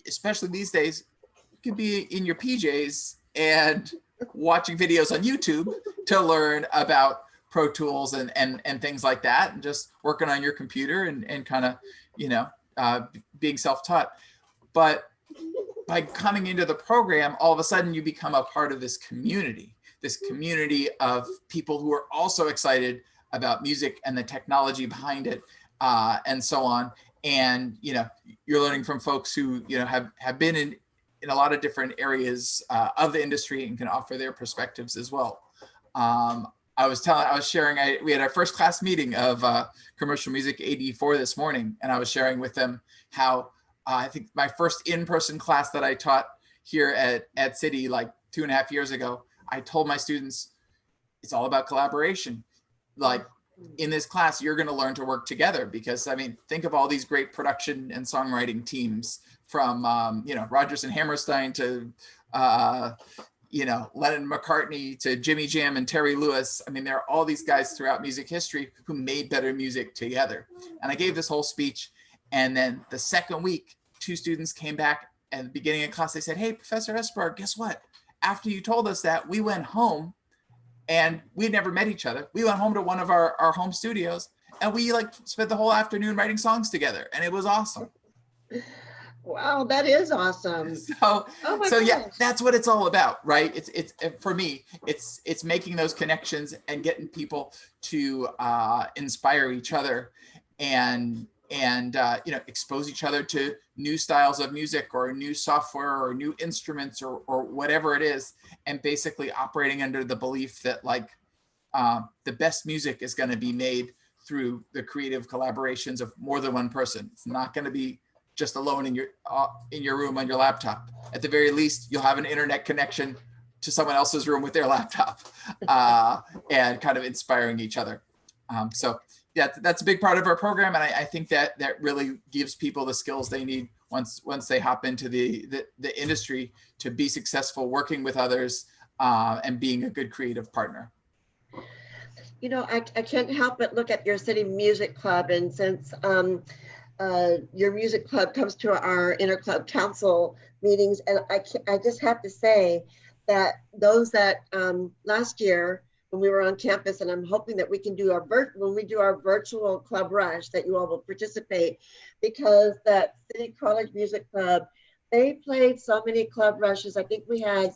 especially these days, you could be in your PJs and watching videos on YouTube to learn about Pro Tools and things like that, and just working on your computer and kind of, being self-taught. But by coming into the program, all of a sudden you become a part of this community of people who are also excited about music and the technology behind it, and so on. And, you know, you're learning from folks who, you know, have been in a lot of different areas of the industry and can offer their perspectives as well. I was sharing, we had our first class meeting of commercial music AD4 this morning, and I was sharing with them how I think my first in-person class that I taught here at City like 2.5 years ago, I told my students, it's all about collaboration. Like in this class, you're going to learn to work together, because I mean, think of all these great production and songwriting teams from, you know, Rodgers and Hammerstein to, you know, Lennon McCartney to Jimmy Jam and Terry Lewis. I mean, there are all these guys throughout music history who made better music together. And I gave this whole speech. And then the second week, 2 students came back at the beginning of class. They said, hey, Professor Espargaro, guess what? After you told us that, we went home and we never met each other. We went home to one of our home studios and we like spent the whole afternoon writing songs together. And it was awesome. Wow, that is awesome. So yeah, that's what it's all about, right? It's for me, it's making those connections and getting people to inspire each other and you know, expose each other to new styles of music or new software or new instruments or whatever it is, and basically operating under the belief that like the best music is going to be made through the creative collaborations of more than one person. It's not going to be just alone in your room on your laptop. At the very least, you'll have an internet connection to someone else's room with their laptop, and kind of inspiring each other. So yeah, that's a big part of our program, and I think that really gives people the skills they need once they hop into the industry to be successful working with others, and being a good creative partner. You know, I can't help but look at your city music club, and since your music club comes to our interclub council meetings, and I just have to say that those that last year when we were on campus, and I'm hoping that we can do when we do our virtual club rush, that you all will participate, because that City College Music Club, they played so many club rushes. I think we had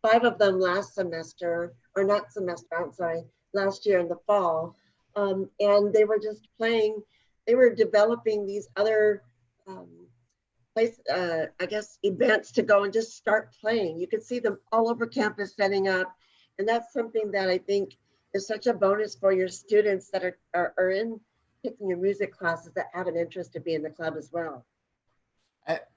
5 of them last semester, or not semester, I'm sorry, last year in the fall. And they were just playing, they were developing these other I guess events to go and just start playing. You could see them all over campus setting up. And that's something that I think is such a bonus for your students that are in picking your music classes that have an interest to be in the club as well.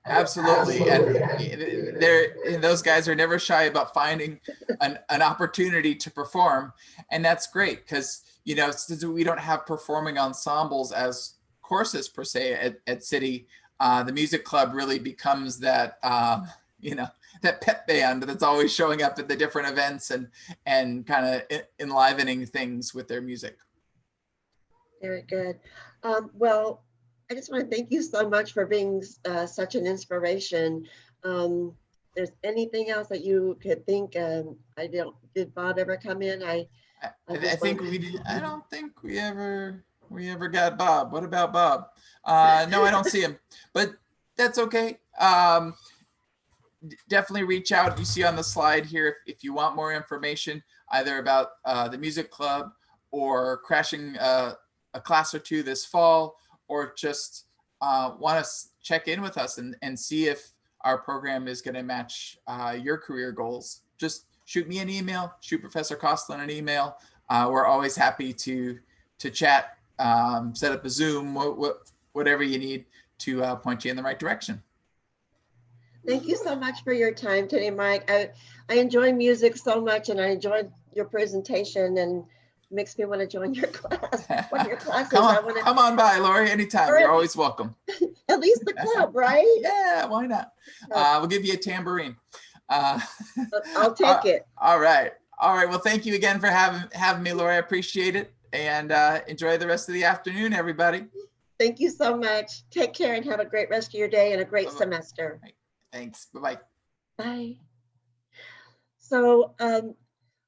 Absolutely. And those guys are never shy about finding an opportunity to perform. And that's great because, you know, since we don't have performing ensembles as courses per se at City, the music club really becomes that, you know, that pep band that's always showing up at the different events and kind of enlivening things with their music. Very good. Well, I just want to thank you so much for being such an inspiration. There's anything else that you could think? Did Bob ever come in? I think we did. I don't think we ever got Bob. What about Bob? No, I don't see him, but that's okay. Definitely reach out. You see on the slide here if you want more information either about the music club or crashing a class or 2 this fall, or just want to check in with us and see if our program is going to match your career goals. Just shoot me an email, shoot Professor Costlin an email. We're always happy to chat, set up a Zoom, whatever you need to point you in the right direction. Thank you so much for your time today, Mike. I enjoy music so much, and I enjoyed your presentation, and it makes me want to join your class. One of your classes. Come on by, Lori, anytime. You're always welcome. At least the club, right? Yeah, why not? We'll give you a tambourine. I'll take it. All right. Well, thank you again for having me, Lori. I appreciate it, and enjoy the rest of the afternoon, everybody. Thank you so much. Take care and have a great rest of your day and a great semester. Thanks. Bye-bye. Bye. So, wow,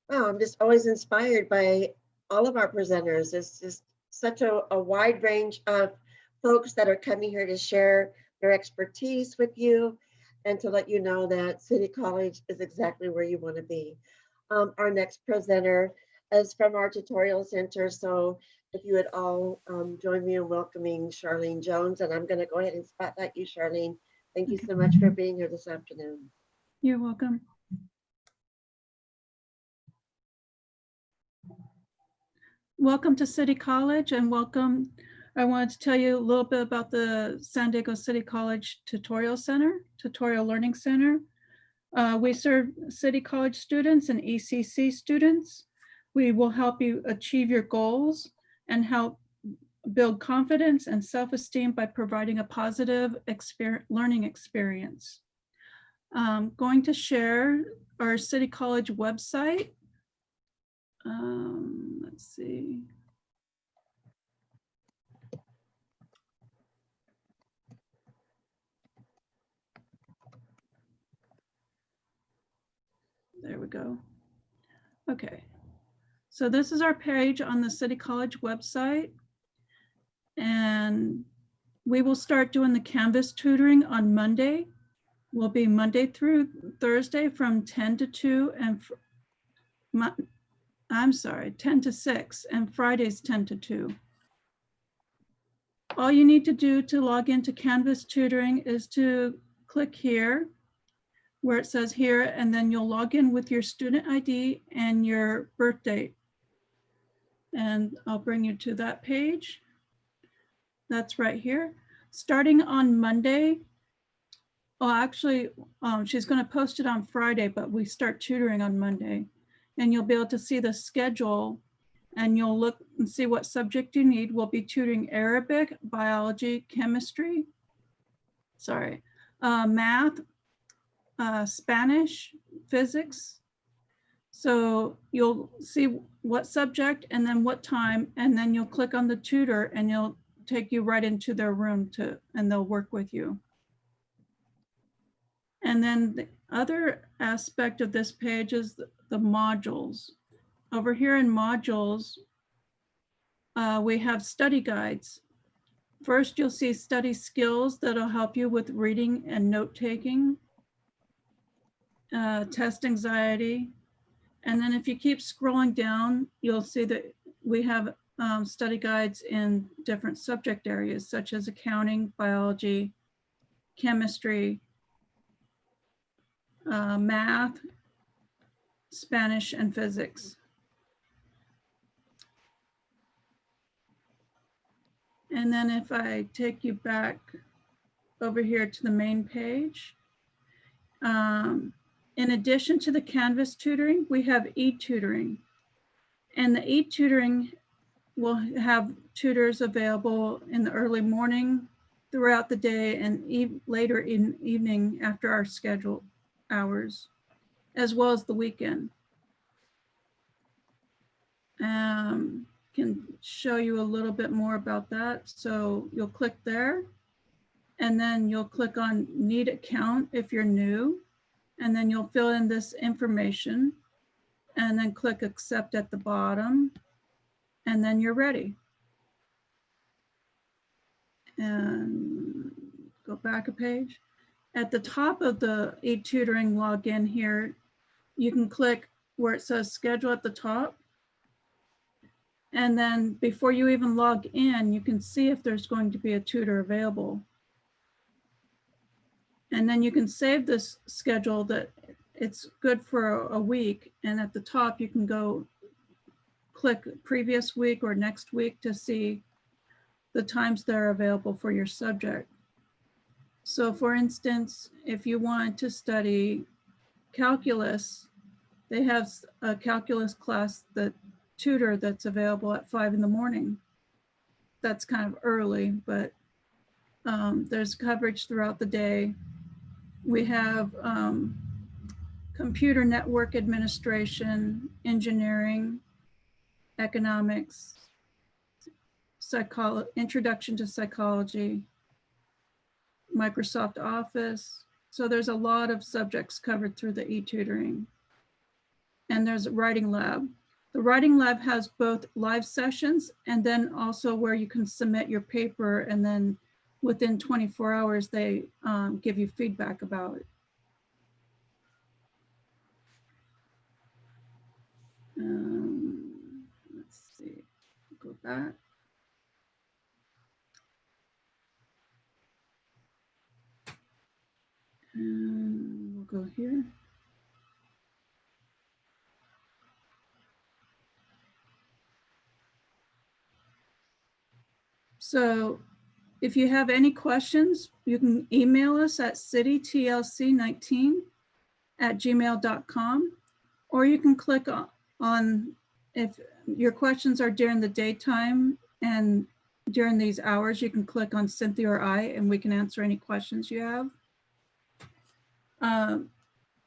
I'm just always inspired by all of our presenters. It's just such a wide range of folks that are coming here to share their expertise with you. and to let you know that City College is exactly where you want to be. Our next presenter is from our tutorial center. So if you would all join me in welcoming Charlene Jones, and I'm going to go ahead and spotlight you, Charlene. Thank you so much for being here this afternoon. You're welcome. Welcome to City College and welcome. I wanted to tell you a little bit about the San Diego City College Tutorial Learning Center. We serve City College students and ECC students. We will help you achieve your goals and help build confidence and self-esteem by providing a positive learning experience. I'm going to share our City College website. Let's see. There we go. Okay. So this is our page on the City College website. And we will start doing the Canvas tutoring on Monday. Will be Monday through Thursday from 10 to 2 and 10 to 6 and Fridays 10 to 2. All you need to do to log into Canvas Tutoring is to click here where it says here, and then you'll log in with your student ID and your birth date. And I'll bring you to that page. That's right here. Starting on Monday, well, actually, she's going to post it on Friday, but we start tutoring on Monday. And you'll be able to see the schedule and you'll look and see what subject you need. We'll be tutoring Arabic, biology, chemistry, math, Spanish, physics. So you'll see what subject and then what time, and then you'll click on the tutor and you'll take you right into their room and they'll work with you. And then the other aspect of this page is the modules. Over here in modules, we have study guides. First, you'll see study skills that'll help you with reading and note-taking, test anxiety. And then if you keep scrolling down, you'll see that we have study guides in different subject areas, such as accounting, biology, chemistry, math, Spanish, and physics. And then if I take you back over here to the main page, in addition to the Canvas tutoring, we have E-Tutoring. And the E-Tutoring will have tutors available in the early morning, throughout the day, and later in evening after our scheduled hours, as well as the weekend. Can show you a little bit more about that. So you'll click there, and then you'll click on Need Account if you're new, and then you'll fill in this information, and then click Accept at the bottom, and then you're ready. And go back a page. At the top of the E-Tutoring login here, you can click where it says Schedule at the top. And then before you even log in, you can see if there's going to be a tutor available. And then you can save this schedule that it's good for a week. And at the top, you can go click previous week or next week to see the times that are available for your subject. So for instance, if you want to study calculus, they have a calculus class tutor that's available at 5 in the morning. That's kind of early, but there's coverage throughout the day. We have computer network administration, engineering, economics, introduction to psychology, Microsoft Office. So there's a lot of subjects covered through the E-Tutoring. And there's a writing lab. The writing lab has both live sessions and then also where you can submit your paper, and then within 24 hours, they give you feedback about that. And we'll go here. So if you have any questions, you can email us at citytlc19@gmail.com, or you can click on, if your questions are during the daytime and during these hours, you can click on Cynthia or I, and we can answer any questions you have.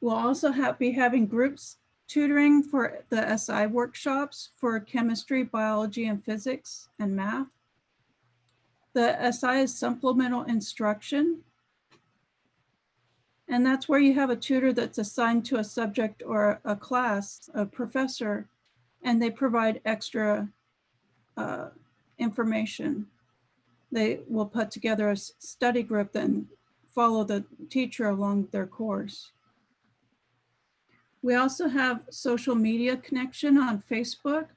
We'll also be having groups tutoring for the SI workshops for chemistry, biology, and physics and math. The SI is supplemental instruction. And that's where you have a tutor that's assigned to a subject or a class, a professor, and they provide extra information. They will put together a study group and follow the teacher along their course. We also have social media connection on Facebook,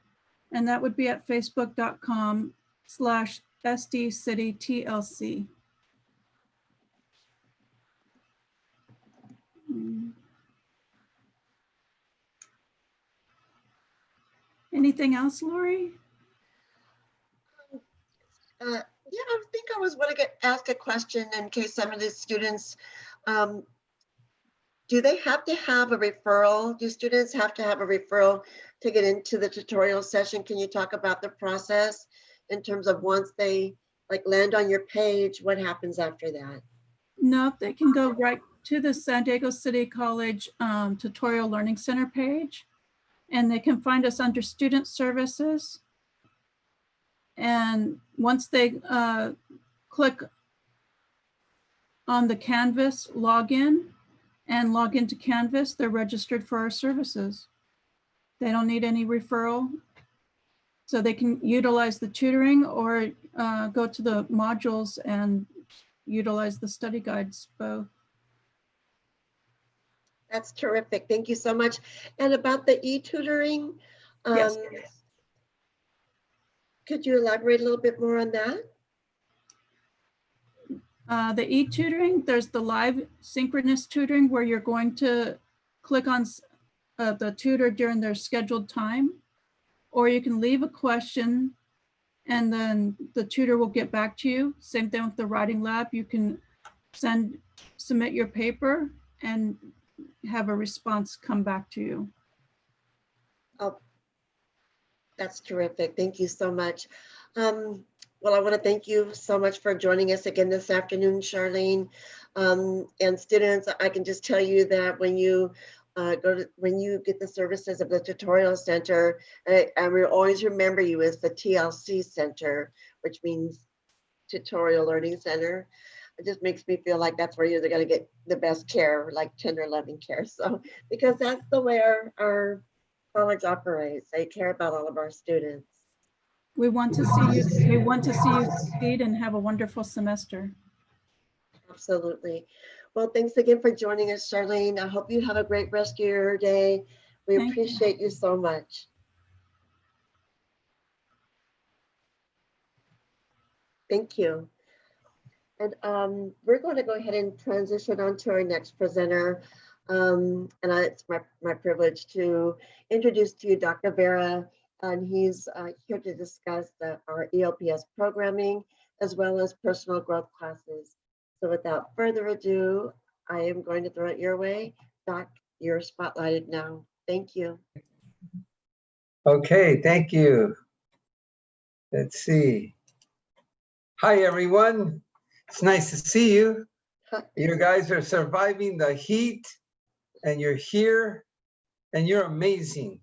and that would be at facebook.com/SDCityTLC. Anything else, Lori? Yeah, I think I was going to ask a question in case some of the students, do they have to have a referral? Do students have to have a referral to get into the tutorial session? Can you talk about the process in terms of once they land on your page, what happens after that? No, they can go right to the San Diego City College Tutorial Learning Center page, and they can find us under Student Services. And once they click on the Canvas login and log into Canvas, they're registered for our services. They don't need any referral. So they can utilize the tutoring or go to the modules and utilize the study guides both. That's terrific. Thank you so much. And about the e-tutoring, yes. Could you elaborate a little bit more on that? The e-tutoring, there's the live synchronous tutoring where you're going to click on the tutor during their scheduled time, or you can leave a question and then the tutor will get back to you. Same thing with the writing lab. You can submit your paper and have a response come back to you. Oh, that's terrific. Thank you so much. Well, I want to thank you so much for joining us again this afternoon, Charlene. And students, I can just tell you that when you when you get the services of the Tutorial Center, I will always remember you as the TLC Center, which means Tutorial Learning Center. It just makes me feel like that's where you're going to get the best care, like tender loving care. So, because that's the way our college operates. They care about all of our students. We want to see you succeed and have a wonderful semester. Absolutely. Well, thanks again for joining us, Charlene. I hope you have a great rest of your day. We appreciate you so much. Thank you. And we're going to go ahead and transition on to our next presenter. It's my privilege to introduce to you Dr. Vera, and he's here to discuss our ELPS programming as well as personal growth classes. So without further ado, I am going to throw it your way. Doc, you're spotlighted now. Thank you. Okay, thank you. Let's see. Hi, everyone. It's nice to see you. You guys are surviving the heat and you're here and you're amazing.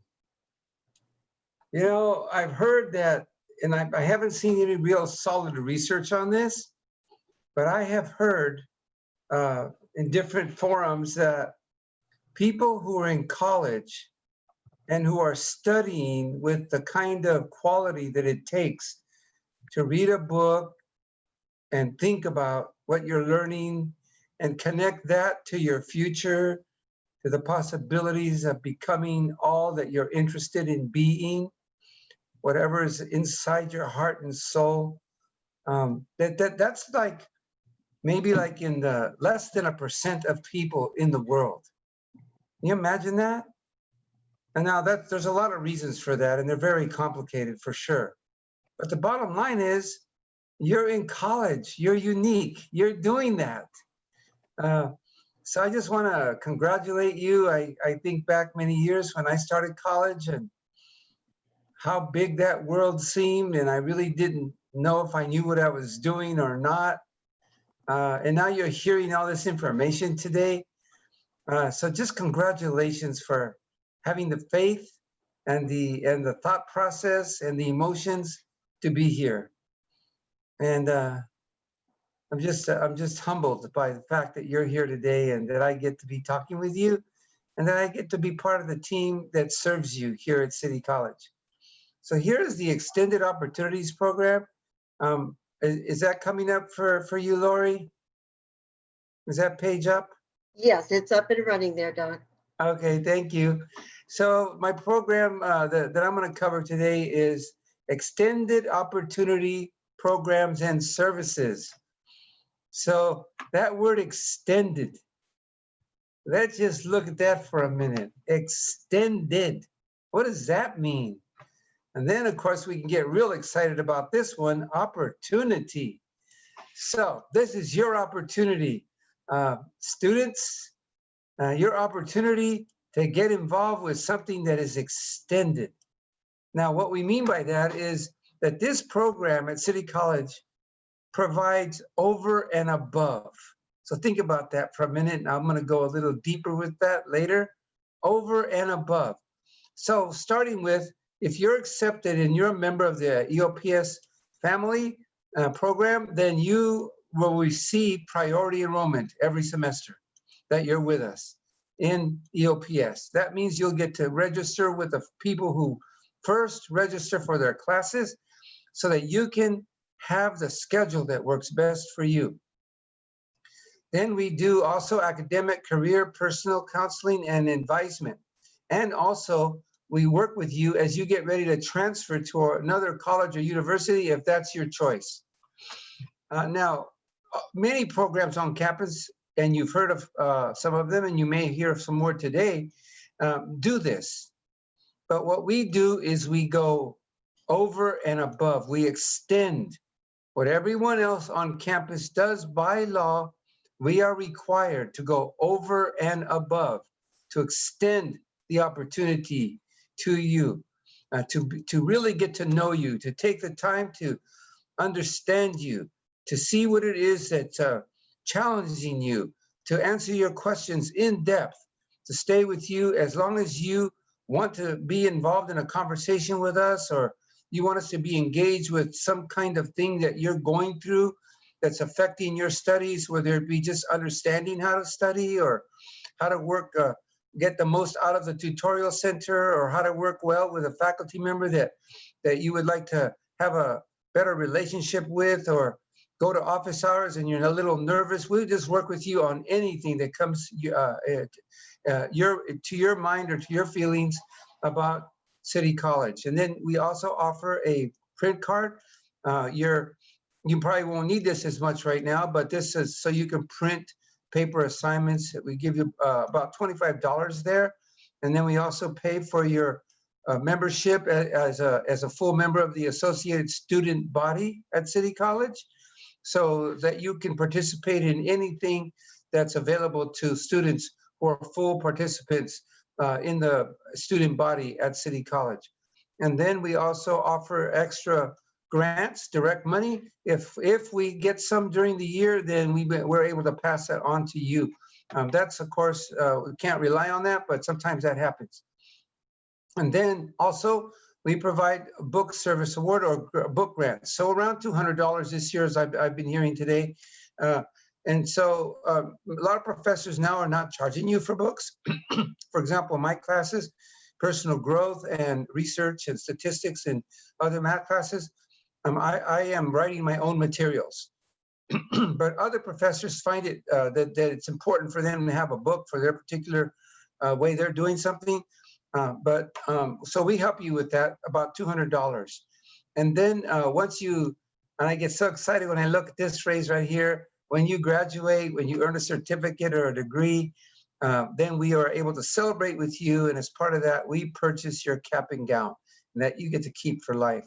You know, I've heard that, and I haven't seen any real solid research on this, but I have heard in different forums that people who are in college and who are studying with the kind of quality that it takes to read a book and think about what you're learning and connect that to your future, to the possibilities of becoming all that you're interested in being, whatever is inside your heart and soul. That's like maybe like in the less than 1% of people in the world. Can you imagine that? And now there's a lot of reasons for that, and they're very complicated for sure. But the bottom line is, you're in college, you're unique, you're doing that. So I just want to congratulate you. I think back many years when I started college and how big that world seemed, and I really didn't know if I knew what I was doing or not. And now you're hearing all this information today. So just congratulations for having the faith and the thought process and the emotions to be here. And I'm just humbled by the fact that you're here today and that I get to be talking with you and that I get to be part of the team that serves you here at City College. So here is the Extended Opportunities Program. Is that coming up for you, Lori? Is that page up? Yes, it's up and running there, Don. Okay, thank you. So my program that I'm going to cover today is Extended Opportunity Programs and Services. So that word extended, let's just look at that for a minute. Extended, what does that mean? And then of course we can get real excited about this one, opportunity. So this is your opportunity. Students, your opportunity to get involved with something that is extended. Now, what we mean by that is that this program at City College provides over and above. So think about that for a minute, and I'm going to go a little deeper with that later. Over and above. So starting with, if you're accepted and you're a member of the EOPS family program, then you will receive priority enrollment every semester that you're with us in EOPS. That means you'll get to register with the people who first register for their classes so that you can have the schedule that works best for you. Then we do also academic, career, personal counseling, and advisement. And also we work with you as you get ready to transfer to another college or university if that's your choice. Now, many programs on campus, and you've heard of some of them, and you may hear of some more today, do this. But what we do is we go over and above. We extend what everyone else on campus does by law. We are required to go over and above, to extend the opportunity to you, to really get to know you, to take the time to understand you, to see what it is that's challenging you, to answer your questions in depth, to stay with you as long as you want to be involved in a conversation with us, or you want us to be engaged with some kind of thing that you're going through that's affecting your studies, whether it be just understanding how to study or how to work, get the most out of the tutorial center, or how to work well with a faculty member that you would like to have a better relationship with, or go to office hours and you're a little nervous. We'll just work with you on anything that comes to your mind or to your feelings about City College. And then we also offer a print card. You probably won't need this as much right now, but this is so you can print paper assignments. We give you about $25 there. And then we also pay for your membership as a full member of the Associated Student Body at City College, so that you can participate in anything that's available to students who are full participants in the student body at City College. And then we also offer extra grants, direct money. If we get some during the year, then we're able to pass that on to you. That's, of course, we can't rely on that, but sometimes that happens. And then also we provide a book service award or book grants. So around $200 this year, as I've been hearing today. And so a lot of professors now are not charging you for books. For example, my classes, personal growth and research and statistics and other math classes, I am writing my own materials. But other professors find it that it's important for them to have a book for their particular way they're doing something. So we help you with that, about $200. And then once you, and I get so excited when I look at this phrase right here, when you graduate, when you earn a certificate or a degree, then we are able to celebrate with you. And as part of that, we purchase your cap and gown that you get to keep for life.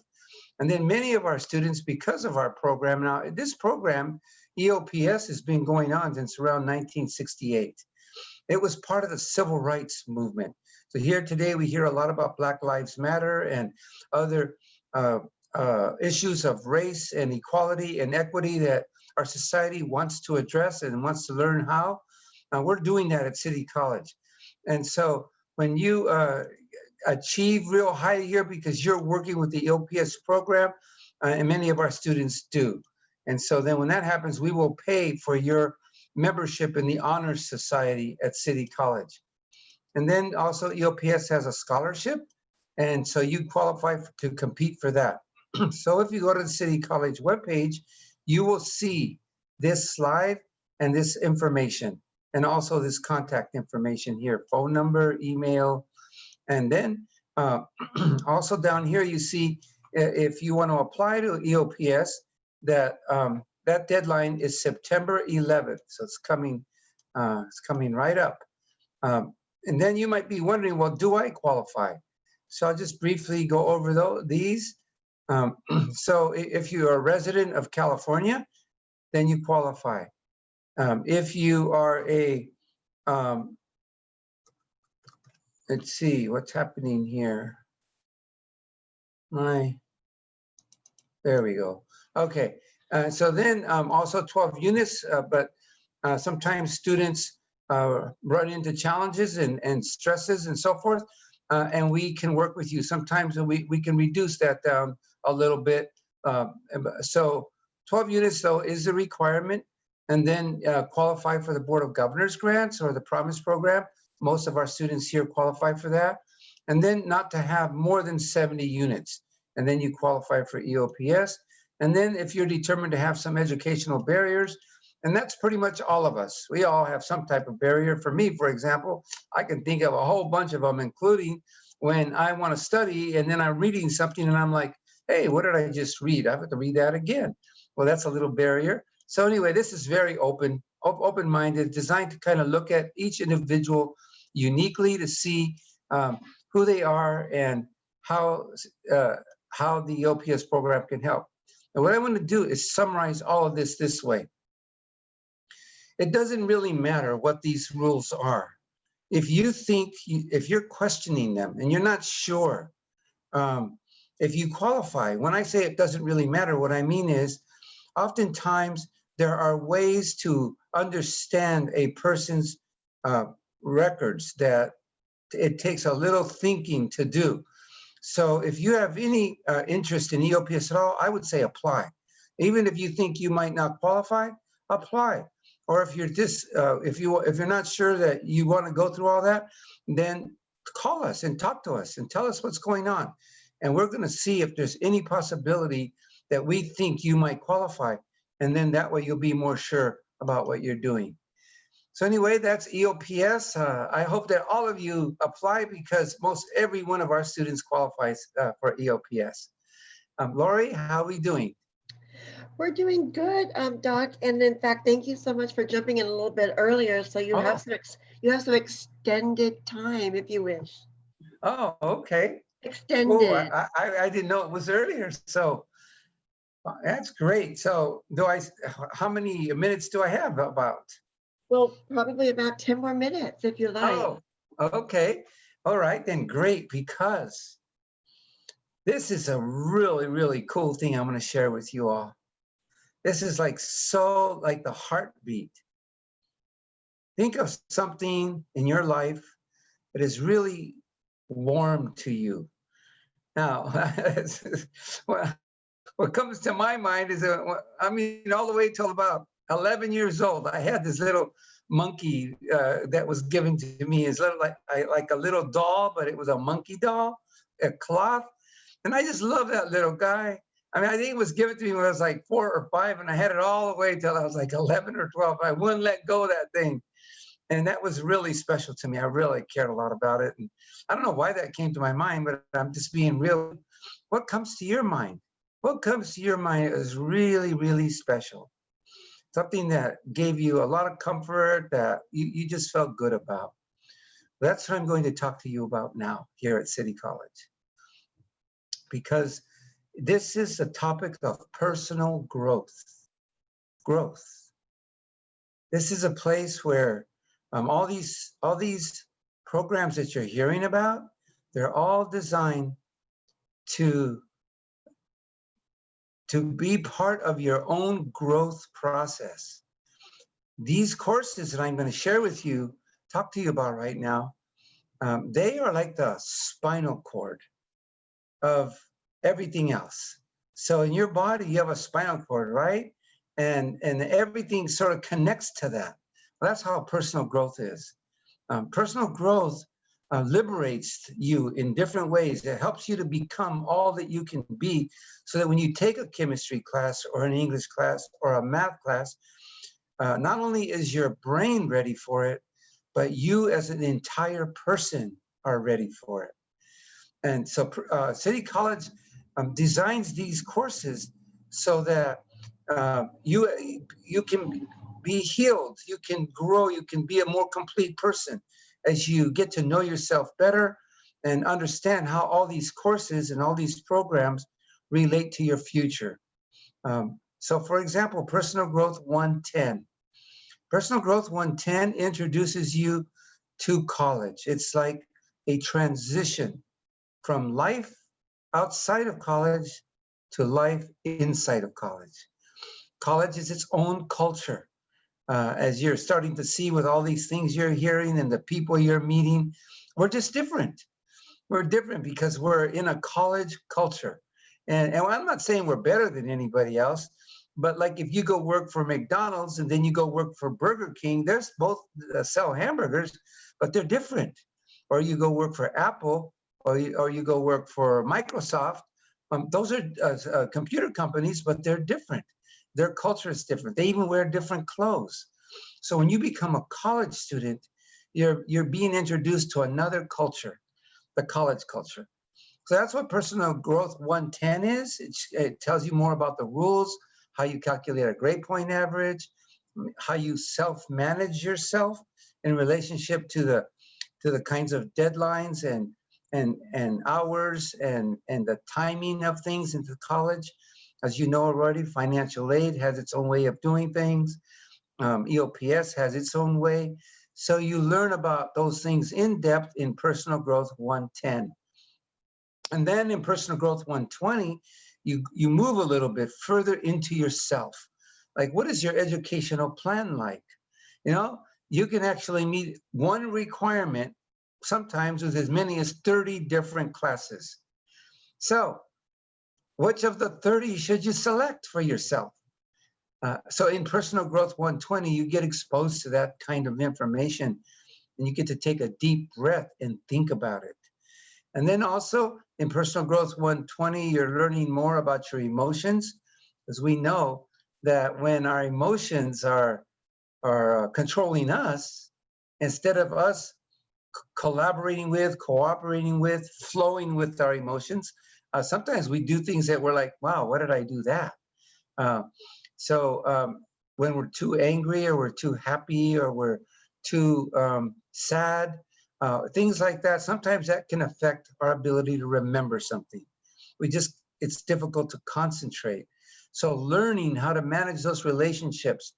And then many of our students, because of our program, now this program, EOPS, has been going on since around 1968. It was part of the civil rights movement. So here today, we hear a lot about Black Lives Matter and other issues of race and equality and equity that our society wants to address and wants to learn how. We're doing that at City College. And so when you achieve real high here because you're working with the EOPS program, and many of our students do. And so then when that happens, we will pay for your membership in the Honor Society at City College. And then also EOPS has a scholarship, and so you qualify to compete for that. So if you go to the City College webpage, you will see this slide and this information, and also this contact information here, phone number, email, and then also down here you see if you want to apply to EOPS, that that deadline is September 11th, so it's coming right up. And then you might be wondering, well, do I qualify? So I'll just briefly go over these. So if you are a resident of California, then you qualify. If you are a, let's see, what's happening here? There we go. Okay, so then also 12 units, but sometimes students run into challenges and stresses and so forth, and we can work with you. Sometimes we can reduce that down a little bit. So 12 units though is a requirement, and then qualify for the Board of Governors grants or the Promise Program. Most of our students here qualify for that. And then not to have more than 70 units, and then you qualify for EOPS. And then if you're determined to have some educational barriers, and that's pretty much all of us. We all have some type of barrier. For me, for example, I can think of a whole bunch of them, including when I want to study and then I'm reading something and I'm like, hey, what did I just read? I have to read that again. Well, that's a little barrier. So anyway, this is very open-minded, designed to kind of look at each individual uniquely to see who they are and how the EOPS program can help. And what I want to do is summarize all of this way. It doesn't really matter what these rules are. If you think, if you're questioning them and you're not sure, if you qualify, when I say it doesn't really matter, what I mean is oftentimes there are ways to understand a person's records that it takes a little thinking to do. So if you have any interest in EOPS at all, I would say apply. Even if you think you might not qualify, apply. Or if you're if you're not sure that you want to go through all that, then call us and talk to us and tell us what's going on. And we're going to see if there's any possibility that we think you might qualify. And then that way you'll be more sure about what you're doing. So anyway, that's EOPS. I hope that all of you apply because most every one of our students qualifies for EOPS. Lori, how are we doing? We're doing good, Doc. And in fact, thank you so much for jumping in a little bit earlier. So you have some extended time if you wish. Oh, okay. Extended. Oh, I didn't know it was earlier. So that's great. So how many minutes do I have about? Well, probably about 10 more minutes if you like. Oh, okay. All right, then great, because this is a really, really cool thing I'm going to share with you all. This is like the heartbeat. Think of something in your life that is really warm to you. Now, what comes to my mind is, all the way till about 11 years old, I had this little monkey that was given to me. It's like a little doll, but it was a monkey doll, a cloth. And I just love that little guy. I mean, I think it was given to me when I was like 4 or 5, and I had it all the way till I was like 11 or 12. I wouldn't let go of that thing. And that was really special to me. I really cared a lot about it. And I don't know why that came to my mind, but I'm just being real. What comes to your mind? What comes to your mind is really, really special. Something that gave you a lot of comfort that you just felt good about. That's what I'm going to talk to you about now here at City College. Because this is a topic of personal growth. Growth. This is a place where all these programs that you're hearing about, they're all designed to be part of your own growth process. These courses that I'm going to share with you, talk to you about right now, they are like the spinal cord of everything else. So in your body, you have a spinal cord, right? And everything sort of connects to that. Well, that's how personal growth is. Personal growth liberates you in different ways. It helps you to become all that you can be, so that when you take a chemistry class or an English class or a math class, not only is your brain ready for it, but you as an entire person are ready for it. And so City College designs these courses so that you can be healed, you can grow, you can be a more complete person as you get to know yourself better and understand how all these courses and all these programs relate to your future. So for example, Personal Growth 110. Personal Growth 110 introduces you to college. It's like a transition from life outside of college to life inside of college. College is its own culture. As you're starting to see with all these things you're hearing and the people you're meeting, we're just different. We're different because we're in a college culture. And I'm not saying we're better than anybody else, but like if you go work for McDonald's and then you go work for Burger King, there's both sell hamburgers, but they're different. Or you go work for Apple, or you go work for Microsoft. Those are computer companies, but they're different. Their culture is different. They even wear different clothes. So when you become a college student, you're being introduced to another culture, the college culture. So that's what Personal Growth 110 is. It tells you more about the rules, how you calculate a grade point average, how you self-manage yourself in relationship to the kinds of deadlines and hours and the timing of things into college. As you know already, financial aid has its own way of doing things. EOPS has its own way. So you learn about those things in depth in Personal Growth 110. And then in Personal Growth 120, you move a little bit further into yourself. Like, what is your educational plan like? You know, you can actually meet one requirement sometimes with as many as 30 different classes. So which of the 30 should you select for yourself? So in Personal Growth 120, you get exposed to that kind of information and you get to take a deep breath and think about it. And then also in Personal Growth 120, you're learning more about your emotions, because we know that when our emotions are controlling us, instead of us collaborating with, cooperating with, flowing with our emotions, sometimes we do things that we're like, wow, why did I do that? So when we're too angry or we're too happy or we're too sad, things like that, sometimes that can affect our ability to remember something. It's difficult to concentrate. So learning how to manage those relationships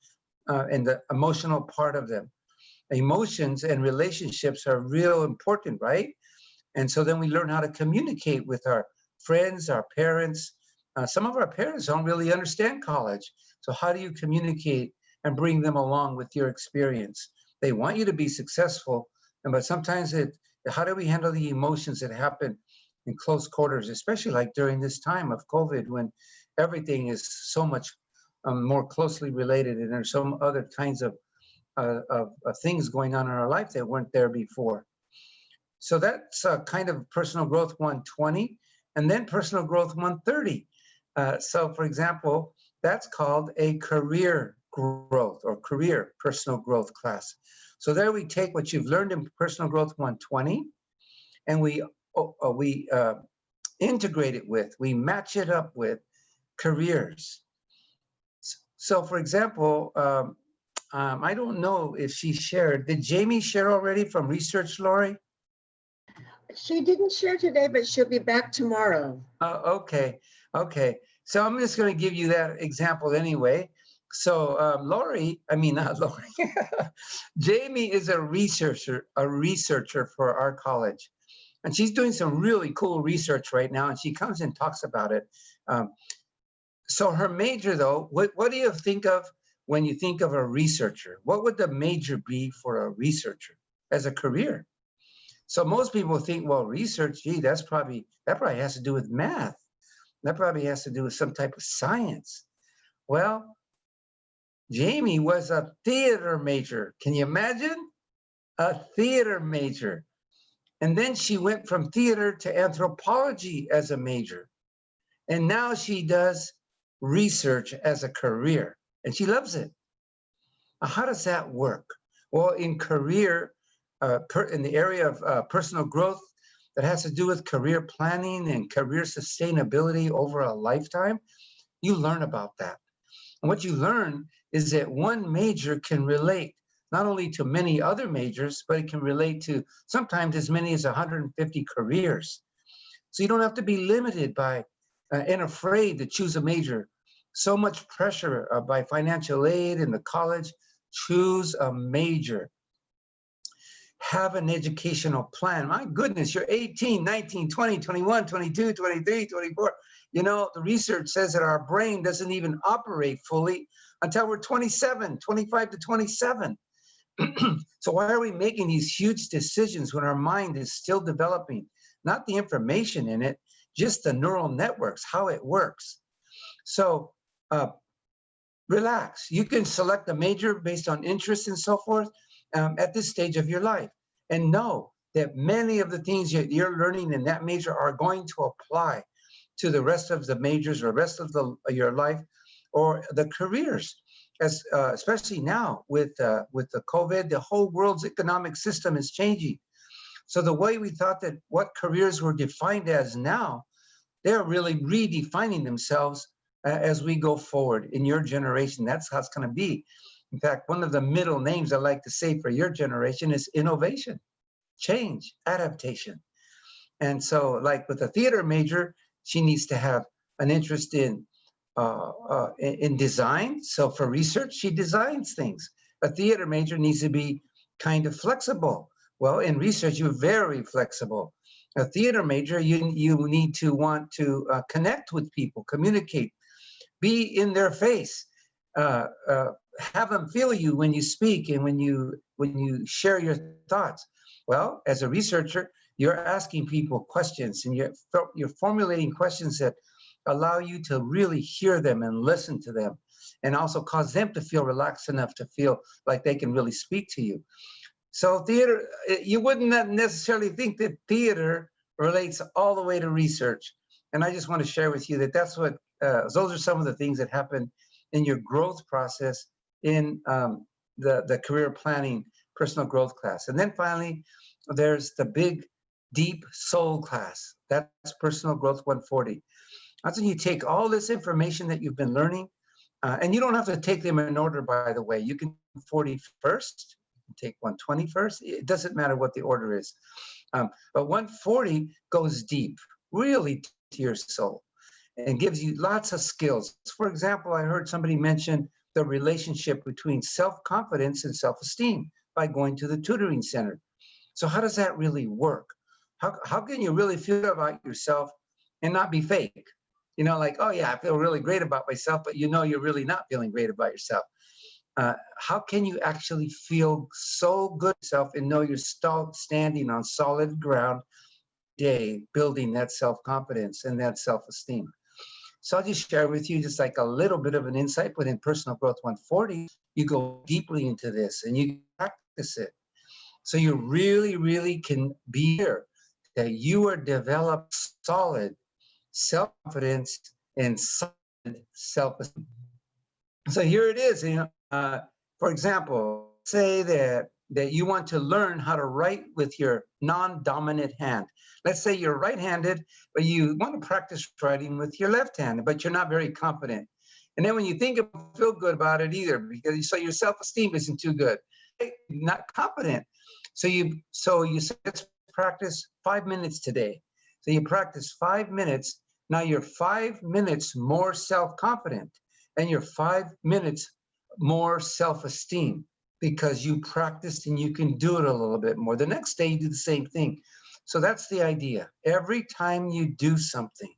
and the emotional part of them. Emotions and relationships are real important, right? And so then we learn how to communicate with our friends, our parents. Some of our parents don't really understand college. So how do you communicate and bring them along with your experience? They want you to be successful, but sometimes how do we handle the emotions that happen in close quarters, especially like during this time of COVID when everything is so much more closely related and there's some other kinds of things going on in our life that weren't there before. So that's kind of Personal Growth 120, and then Personal Growth 130. So for example, that's called a career growth or career personal growth class. So there we take what you've learned in Personal Growth 120 and we integrate it with, we match it up with careers. So for example, I don't know if she shared, did Jamie share already from research, Lori? She didn't share today, but she'll be back tomorrow. Okay. So I'm just going to give you that example anyway. So not Lori. Jamie is a researcher for our college. And she's doing some really cool research right now, and she comes and talks about it. So her major, though, what do you think of when you think of a researcher? What would the major be for a researcher as a career? So most people think, well, research, gee, that probably has to do with math. That probably has to do with some type of science. Well, Jamie was a theater major. Can you imagine? A theater major. And then she went from theater to anthropology as a major. And now she does research as a career, and she loves it. How does that work? Well, in career, in the area of personal growth that has to do with career planning and career sustainability over a lifetime, you learn about that. And what you learn is that one major can relate not only to many other majors, but it can relate to sometimes as many as 150 careers. So you don't have to be limited by and afraid to choose a major. So much pressure by financial aid in the college. Choose a major. Have an educational plan. My goodness, you're 18, 19, 20, 21, 22, 23, 24. You know, the research says that our brain doesn't even operate fully until we're 27, 25 to 27. So why are we making these huge decisions when our mind is still developing? Not the information in it, just the neural networks, how it works. So relax. You can select a major based on interest and so forth at this stage of your life. And know that many of the things you're learning in that major are going to apply to the rest of the majors or rest of your life or the careers. As especially now with the COVID, the whole world's economic system is changing. So the way we thought that what careers were defined as now, they're really redefining themselves as we go forward in your generation. That's how it's going to be. In fact, one of the middle names I like to say for your generation is innovation, change, adaptation. And so like with a theater major, she needs to have an interest in design. So for research, she designs things. A theater major needs to be kind of flexible. Well, in research, you're very flexible. A theater major, you need to want to connect with people, communicate, be in their face, have them feel you when you speak and when you share your thoughts. Well, as a researcher, you're asking people questions and you're formulating questions that allow you to really hear them and listen to them, and also cause them to feel relaxed enough to feel like they can really speak to you. So theater, you wouldn't necessarily think that theater relates all the way to research. And I just want to share with you that that's what, those are some of the things that happen in your growth process in the career planning personal growth class. And then finally, there's the big, deep soul class. That's Personal Growth 140. That's when you take all this information that you've been learning, and you don't have to take them in order, by the way. You can 40 first, take 120 first. It doesn't matter what the order is. But 140 goes deep, really to your soul, and gives you lots of skills. For example, I heard somebody mention the relationship between self-confidence and self-esteem by going to the tutoring center. So how does that really work? How can you really feel about yourself and not be fake? You know, like, oh yeah, I feel really great about myself, but you know you're really not feeling great about yourself. How can you actually feel so good yourself and know you're standing on solid ground day, building that self-confidence and that self-esteem? So I'll just share with you just like a little bit of an insight within Personal Growth 140. You go deeply into this and you practice it. So you really, really can be here that you are developed solid self-confidence and solid self-esteem. So here it is. You know, for example, say that that you want to learn how to write with your non-dominant hand. Let's say you're right-handed, but you want to practice writing with your left hand, but you're not very confident. And then when you think, you don't feel good about it either, because so your self-esteem isn't too good. Not confident. So you say, let's practice 5 minutes today. So you practice 5 minutes. Now you're 5 minutes more self-confident, and you're 5 minutes more self-esteem because you practiced and you can do it a little bit more. The next day you do the same thing. So that's the idea. Every time you do something,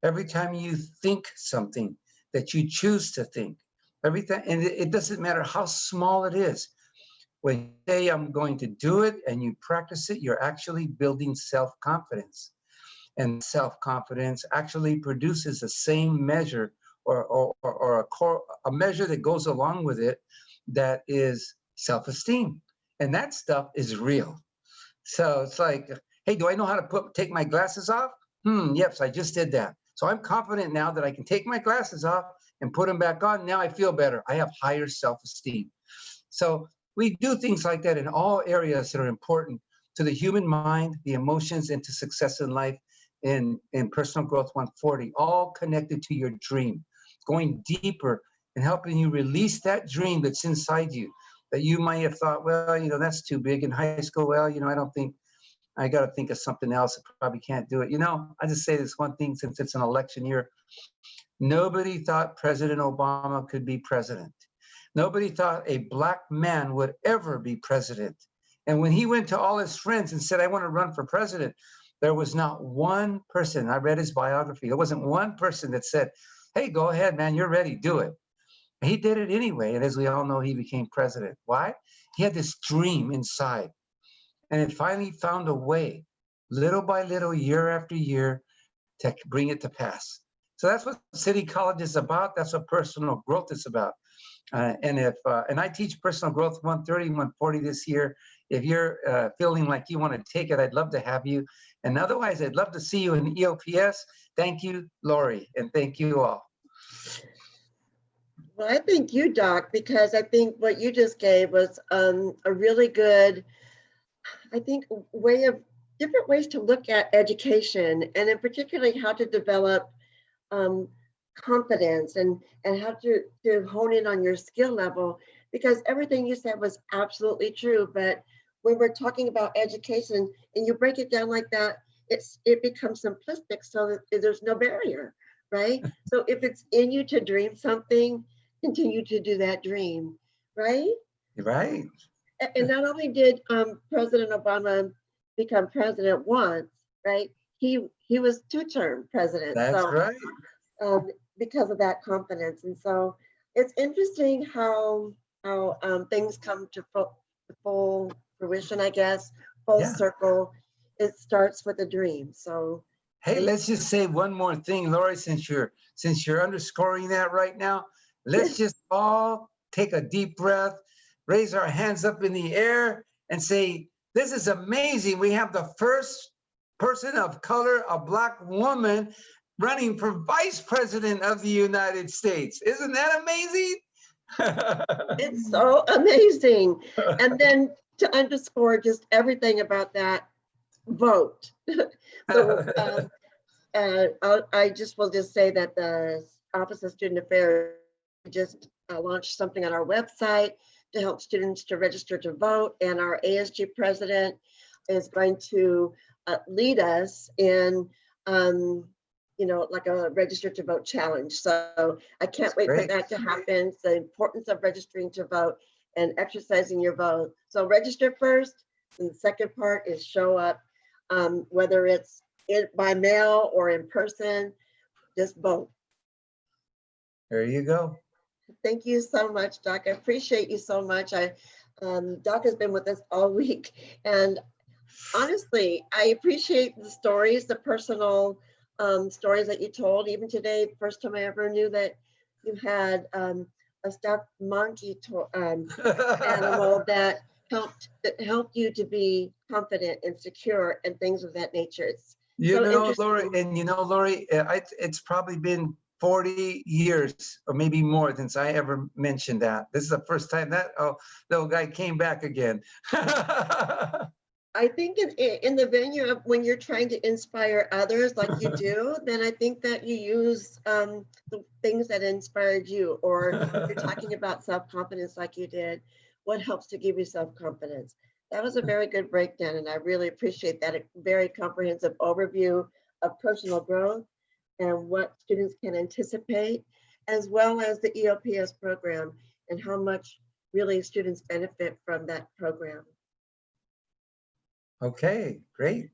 every time you think something that you choose to think, everything, and it doesn't matter how small it is. When you say I'm going to do it and you practice it, you're actually building self-confidence. And self-confidence actually produces the same measure or a measure that goes along with it, that is self-esteem. And that stuff is real. So it's like, hey, do I know how to take my glasses off? Yes, I just did that. So I'm confident now that I can take my glasses off and put them back on. Now I feel better. I have higher self-esteem. So we do things like that in all areas that are important to the human mind, the emotions, and to success in life, in Personal Growth 140, all connected to your dream, going deeper and helping you release that dream that's inside you, that you might have thought, well, you know, that's too big in high school. Well, you know, I don't think, I got to think of something else. I probably can't do it. You know, I just say this one thing, since it's an election year. Nobody thought President Obama could be president. Nobody thought a black man would ever be president. And when he went to all his friends and said, I want to run for president, there was not one person, I read his biography, there wasn't one person that said, hey, go ahead, man, you're ready, do it. He did it anyway, and as we all know, he became president. Why? He had this dream inside, and it finally found a way, little by little, year after year, to bring it to pass. So that's what City College is about. That's what personal growth is about. And I teach Personal Growth 130, 140 this year. If you're feeling like you want to take it, I'd love to have you. And otherwise, I'd love to see you in EOPS. Thank you, Lori, and thank you all. Well, I thank you, Doc, because I think what you just gave was a really good, I think, different ways to look at education, and in particularly how to develop confidence and how to hone in on your skill level, because everything you said was absolutely true. But when we're talking about education and you break it down like that, it becomes simplistic, so that there's no barrier, right? So if it's in you to dream something, continue to do that dream, right? Right. And not only did President Obama become president once, right? He was two-term president. That's right. Because of that confidence. And so it's interesting how things come to full fruition, I guess, full circle. It starts with a dream. So hey, let's just say one more thing, Lori, since you're underscoring that right now, let's just all take a deep breath, raise our hands up in the air and say, this is amazing. We have the first person of color, a Black woman, running for vice president of the United States. Isn't that amazing? It's so amazing. And then to underscore just everything about that, vote. So I just will just say that the Office of Student Affairs just launched something on our website to help students to register to vote. And our ASG president is going to lead us in like a register to vote challenge. So I can't wait for that to happen. It's the importance of registering to vote and exercising your vote. So register first, and the second part is show up, whether it's by mail or in person, just vote. There you go. Thank you so much, Doc. I appreciate you so much. Doc has been with us all week, and honestly, I appreciate the stories, the personal stories that you told. Even today, first time I ever knew that you had a stuffed monkey animal that helped you to be confident and secure and things of that nature. It's Lori, and Lori, it's probably been 40 years or maybe more since I ever mentioned that. This is the first time that little guy came back again. I think in the venue of when you're trying to inspire others like you do, then I think that you use the things that inspired you, or you're talking about self-confidence like you did. What helps to give you self-confidence? That was a very good breakdown, and I really appreciate that very comprehensive overview of personal growth and what students can anticipate, as well as the EOPS program and how much really students benefit from that program. Okay, great.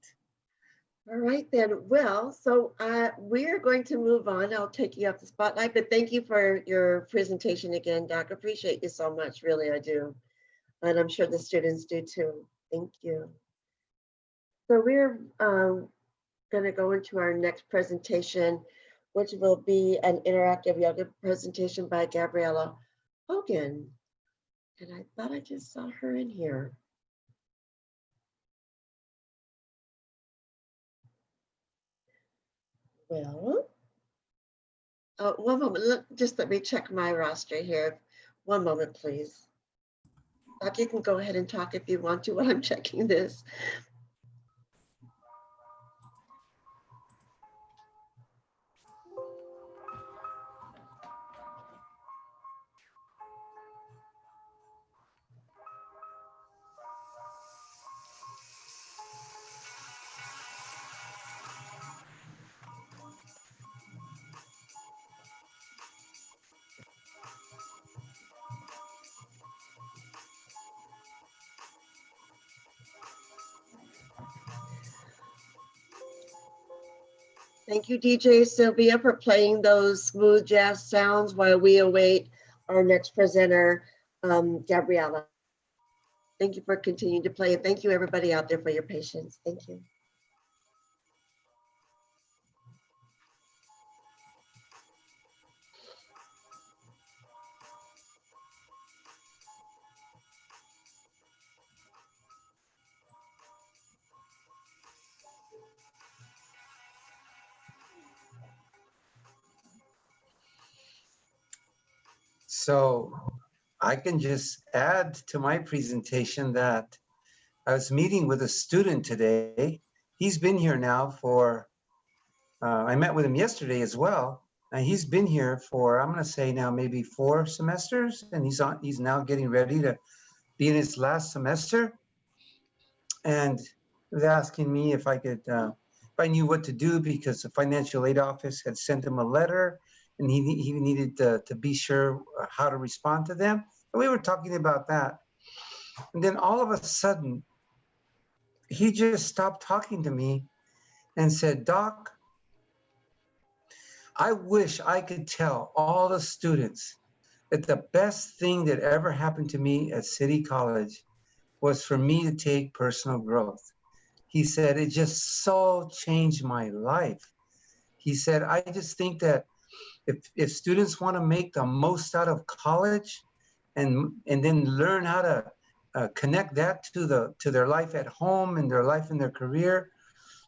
All right then. Well, so we are going to move on. I'll take you off the spotlight, but thank you for your presentation again, Doc. Appreciate you so much, really, I do. And I'm sure the students do too. Thank you. So we're going to go into our next presentation, which will be an interactive yoga presentation by Gabriella Hogan. And I thought I just saw her in here. Well, one moment, just let me check my roster here. One moment, please. Doc, you can go ahead and talk if you want to while I'm checking this. Thank you, DJ Sylvia, for playing those smooth jazz sounds while we await our next presenter, Gabriella. Thank you for continuing to play, and thank you everybody out there for your patience. Thank you. So I can just add to my presentation that I was meeting with a student today. He's been here now for, I met with him yesterday as well. And he's been here for, I'm going to say now maybe 4 semesters, and he's now getting ready to be in his last semester. And he was asking me if I could, if I knew what to do, because the financial aid office had sent him a letter and he needed to be sure how to respond to them. And we were talking about that. And then all of a sudden, he just stopped talking to me and said, Doc, I wish I could tell all the students that the best thing that ever happened to me at City College was for me to take personal growth. He said, it just so changed my life. He said, I just think that if students want to make the most out of college and then learn how to connect that to their life at home and their life in their career,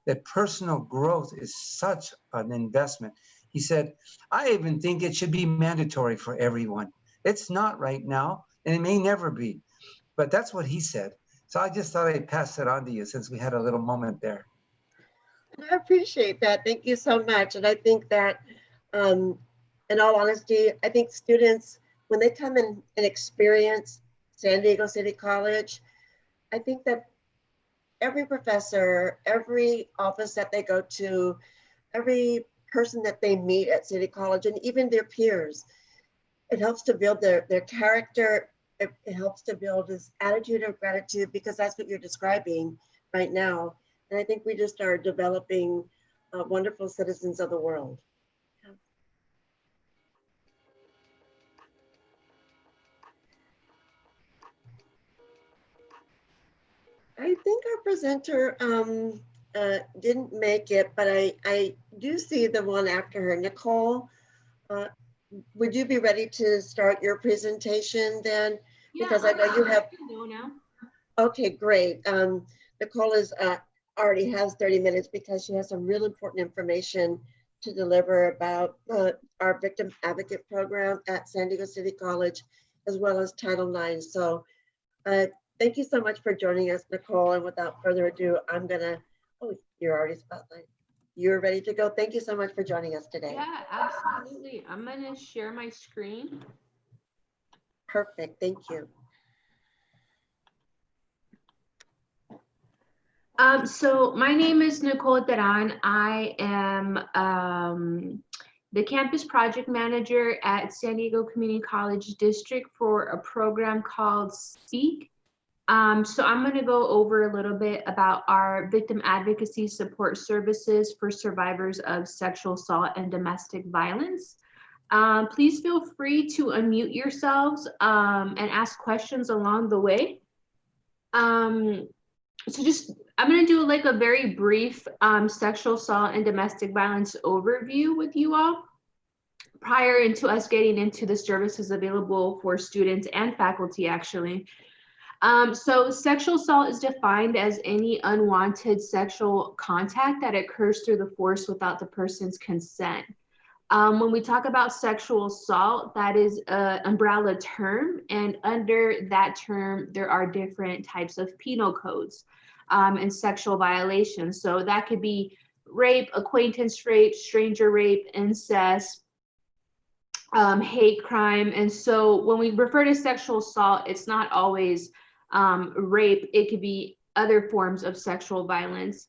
that personal growth is such an investment. He said, I even think it should be mandatory for everyone. It's not right now, and it may never be, but that's what he said. So I just thought I'd pass that on to you since we had a little moment there. I appreciate that. Thank you so much. And I think that, in all honesty, I think students, when they come in and experience San Diego City College, I think that every professor, every office that they go to, every person that they meet at City College, and even their peers, it helps to build their character. It helps to build this attitude of gratitude, because that's what you're describing right now. And I think we just are developing wonderful citizens of the world. I think our presenter didn't make it, but I do see the one after her. Nicole, would you be ready to start your presentation then? Yeah, because I know you have. go now. Okay, great. Nicole is already has 30 minutes because she has some real important information to deliver about our victim advocate program at San Diego City College, as well as Title IX. So thank you so much for joining us, Nicole. And without further ado, I'm gonna, oh, you're already spotlight. You're ready to go. Thank you so much for joining us today. Yeah, absolutely. I'm gonna share my screen. Perfect, thank you. So my name is Nicole Teran. I am the campus project manager at San Diego Community College District for a program called SPEAK. So I'm going to go over a little bit about our victim advocacy support services for survivors of sexual assault and domestic violence. Please feel free to unmute yourselves and ask questions along the way. So just, I'm going to do like a very brief sexual assault and domestic violence overview with you all prior into us getting into the services available for students and faculty actually. So sexual assault is defined as any unwanted sexual contact that occurs through the force without the person's consent. When we talk about sexual assault, that is an umbrella term, and under that term, there are different types of penal codes and sexual violations. So that could be rape, acquaintance rape, stranger rape, incest, hate crime. And so when we refer to sexual assault, it's not always rape, it could be other forms of sexual violence.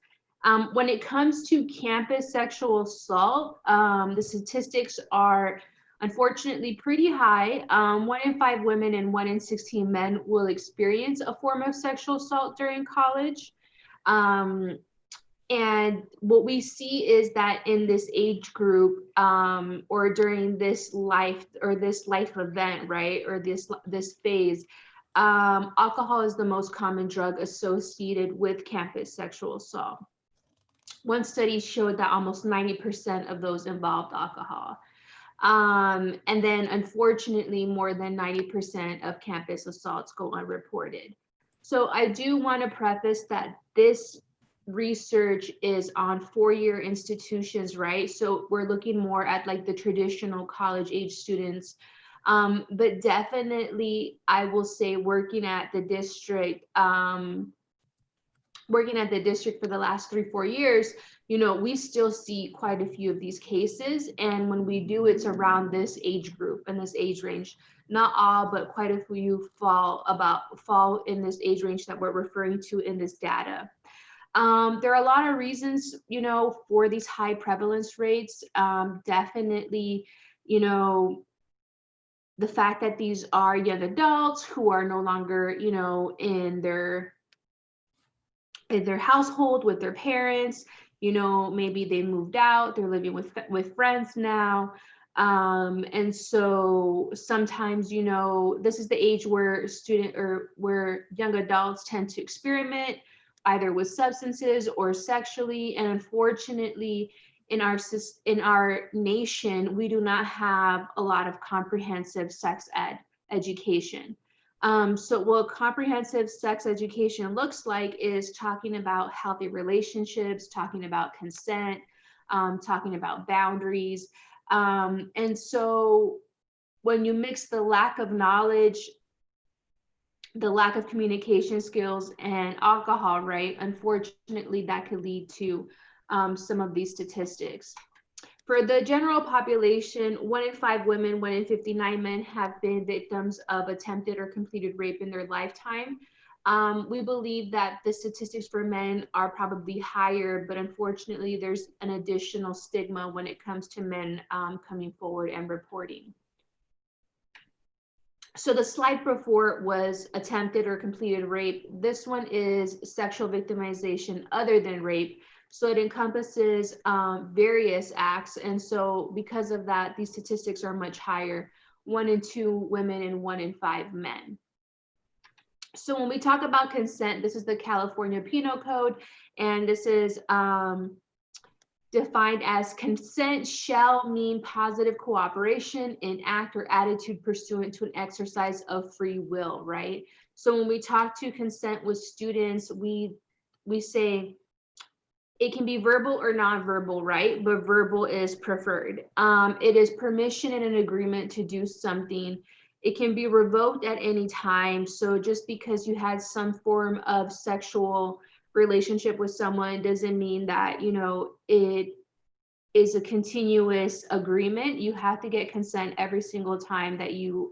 When it comes to campus sexual assault, the statistics are unfortunately pretty high. 1 in 5 women and 1 in 16 men will experience a form of sexual assault during college. And what we see is that in this age group or during this life event, right, or this phase, alcohol is the most common drug associated with campus sexual assault. One study showed that almost 90% of those involved alcohol. And then unfortunately, more than 90% of campus assaults go unreported. So I do want to preface that this research is on 4-year institutions, right? So we're looking more at like the traditional college age students. But definitely, I will say working at the district for the last 3-4 years, you know, we still see quite a few of these cases. And when we do, it's around this age group and this age range. Not all, but quite a few fall in this age range that we're referring to in this data. There are a lot of reasons, you know, for these high prevalence rates. Definitely, you know, the fact that these are young adults who are no longer, you know, in their household with their parents, you know, maybe they moved out, they're living with friends now. And so sometimes, you know, this is the age where where young adults tend to experiment either with substances or sexually. And unfortunately, in our nation, we do not have a lot of comprehensive sex education. So what comprehensive sex education looks like is talking about healthy relationships, talking about consent, talking about boundaries. And so when you mix the lack of knowledge, the lack of communication skills, and alcohol, right, unfortunately, that could lead to some of these statistics. For the general population, 1 in 5 women, 1 in 59 men have been victims of attempted or completed rape in their lifetime. We believe that the statistics for men are probably higher, but unfortunately, there's an additional stigma when it comes to men coming forward and reporting. So the slide before was attempted or completed rape. This one is sexual victimization other than rape. So it encompasses various acts. And so because of that, these statistics are much higher, 1 in 2 women and 1 in 5 men. So when we talk about consent, this is the California Penal Code, and this is defined as consent shall mean positive cooperation in act or attitude pursuant to an exercise of free will, right? So when we talk to consent with students, we say it can be verbal or nonverbal, right? But verbal is preferred. It is permission and an agreement to do something. It can be revoked at any time. So just because you had some form of sexual relationship with someone doesn't mean that, you know, it is a continuous agreement. You have to get consent every single time that you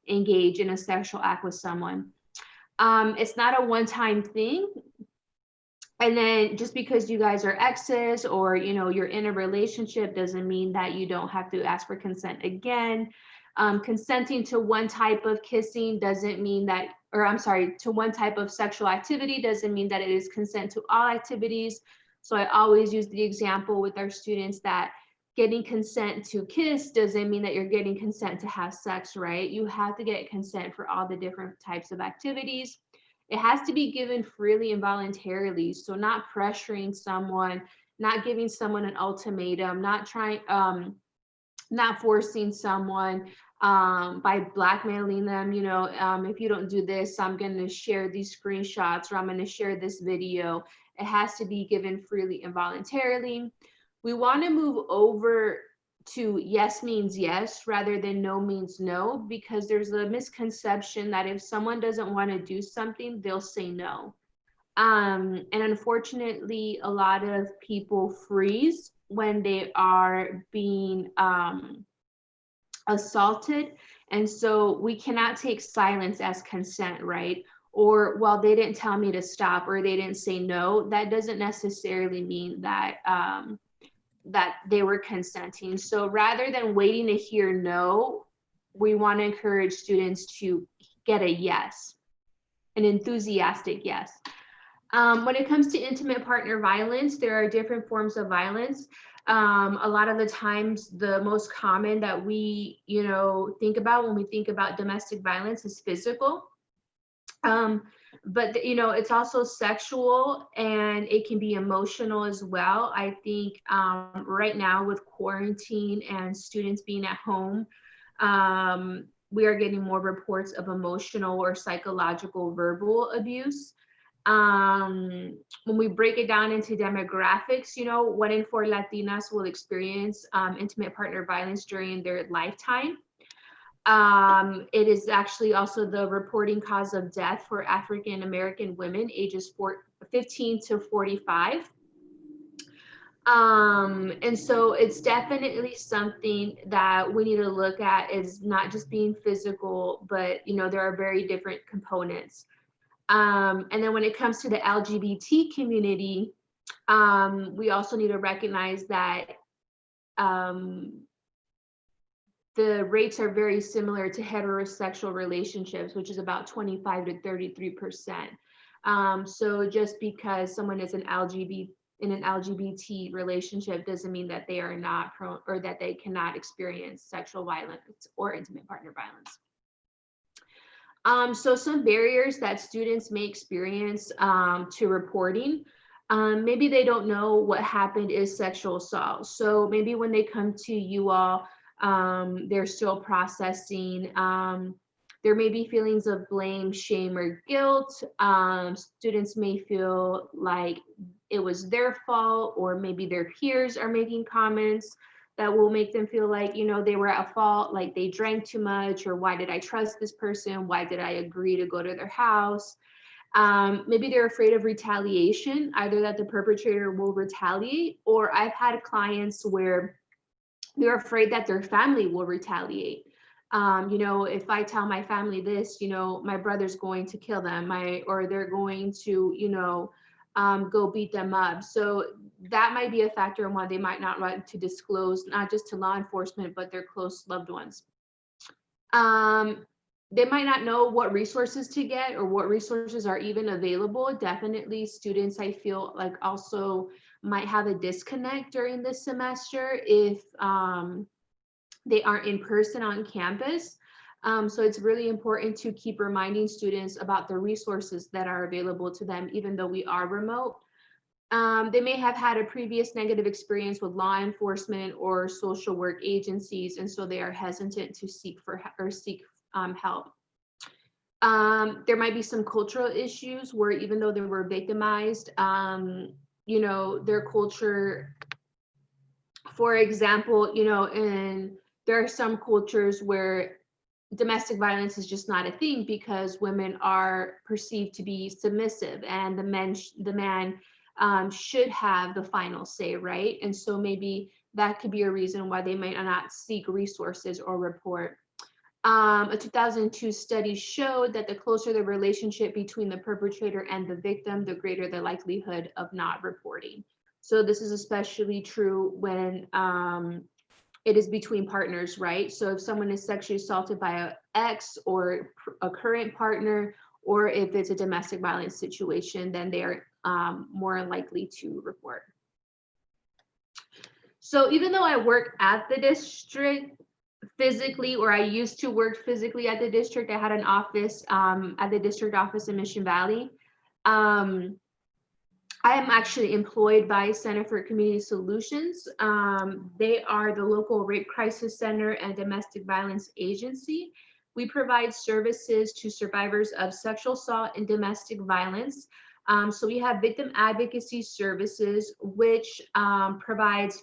engage in a sexual act with someone. It's not a one-time thing. And then just because you guys are exes or, you know, you're in a relationship doesn't mean that you don't have to ask for consent again. Consenting to one type of kissing doesn't mean that, or I'm sorry, to one type of sexual activity doesn't mean that it is consent to all activities. So I always use the example with our students that getting consent to kiss doesn't mean that you're getting consent to have sex, right? You have to get consent for all the different types of activities. It has to be given freely and voluntarily. So not pressuring someone, not giving someone an ultimatum, not forcing someone by blackmailing them, you know, if you don't do this, I'm going to share these screenshots or I'm going to share this video. It has to be given freely and voluntarily. We want to move over to yes means yes rather than no means no, because there's a misconception that if someone doesn't want to do something, they'll say no. And unfortunately, a lot of people freeze when they are being assaulted. And so we cannot take silence as consent, right? Or, well, they didn't tell me to stop or they didn't say no. That doesn't necessarily mean that that they were consenting. So rather than waiting to hear no, we want to encourage students to get a yes, an enthusiastic yes. When it comes to intimate partner violence, there are different forms of violence. A lot of the times, the most common that we, you know, think about when we think about domestic violence is physical. But you know, it's also sexual and it can be emotional as well. I think right now with quarantine and students being at home, we are getting more reports of emotional or psychological verbal abuse. When we break it down into demographics, you know, 1 in 4 Latinas will experience intimate partner violence during their lifetime. It is actually also the reporting cause of death for African American women ages 15 to 45. And so it's definitely something that we need to look at, is not just being physical, but you know, there are very different components. And then when it comes to the LGBT community, we also need to recognize that the rates are very similar to heterosexual relationships, which is about 25 to 33%. So just because someone is in an LGBT relationship doesn't mean that they are not prone or that they cannot experience sexual violence or intimate partner violence. So some barriers that students may experience to reporting. Maybe they don't know what happened is sexual assault. So maybe when they come to you all, they're still processing. There may be feelings of blame, shame, or guilt. Students may feel like it was their fault, or maybe their peers are making comments that will make them feel like, you know, they were at fault, like they drank too much, or why did I trust this person? Why did I agree to go to their house? Maybe they're afraid of retaliation, either that the perpetrator will retaliate, or I've had clients where they're afraid that their family will retaliate. You know, if I tell my family this, you know, my brother's going to kill them, or they're going to, you know, go beat them up. So that might be a factor in why they might not want to disclose, not just to law enforcement, but their close loved ones. They might not know what resources to get or what resources are even available. Definitely students, I feel like, also might have a disconnect during this semester if they aren't in person on campus. So it's really important to keep reminding students about the resources that are available to them, even though we are remote. They may have had a previous negative experience with law enforcement or social work agencies, and so they are hesitant to seek help. There might be some cultural issues where even though they were victimized, you know, their culture. For example, you know, and there are some cultures where domestic violence is just not a thing because women are perceived to be submissive and the man should have the final say, right? And so maybe that could be a reason why they might not seek resources or report. A 2002 study showed that the closer the relationship between the perpetrator and the victim, the greater the likelihood of not reporting. So this is especially true when it is between partners, right? So if someone is sexually assaulted by an ex or a current partner, or if it's a domestic violence situation, then they are more likely to report. So even though I work at the district physically, or I used to work physically at the district, I had an office at the district office in Mission Valley. I am actually employed by Center for Community Solutions. They are the local rape crisis center and domestic violence agency. We provide services to survivors of sexual assault and domestic violence. So we have victim advocacy services, which provides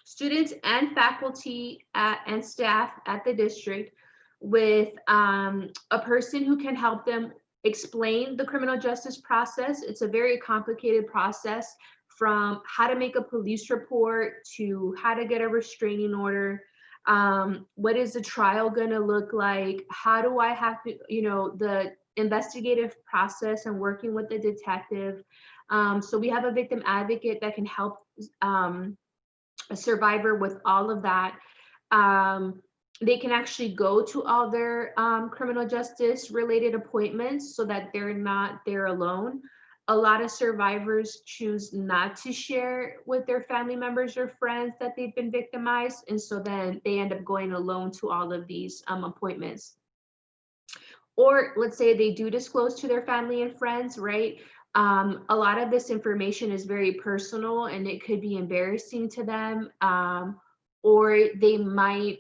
students and faculty and staff at the district with a person who can help them explain the criminal justice process. It's a very complicated process, from how to make a police report to how to get a restraining order. What is the trial gonna look like? How do I have to, you know, the investigative process and working with the detective. So we have a victim advocate that can help a survivor with all of that. They can actually go to all their criminal justice related appointments so that they're not there alone. A lot of survivors choose not to share with their family members or friends that they've been victimized. And so then they end up going alone to all of these appointments. Or let's say they do disclose to their family and friends, right? A lot of this information is very personal and it could be embarrassing to them, or they might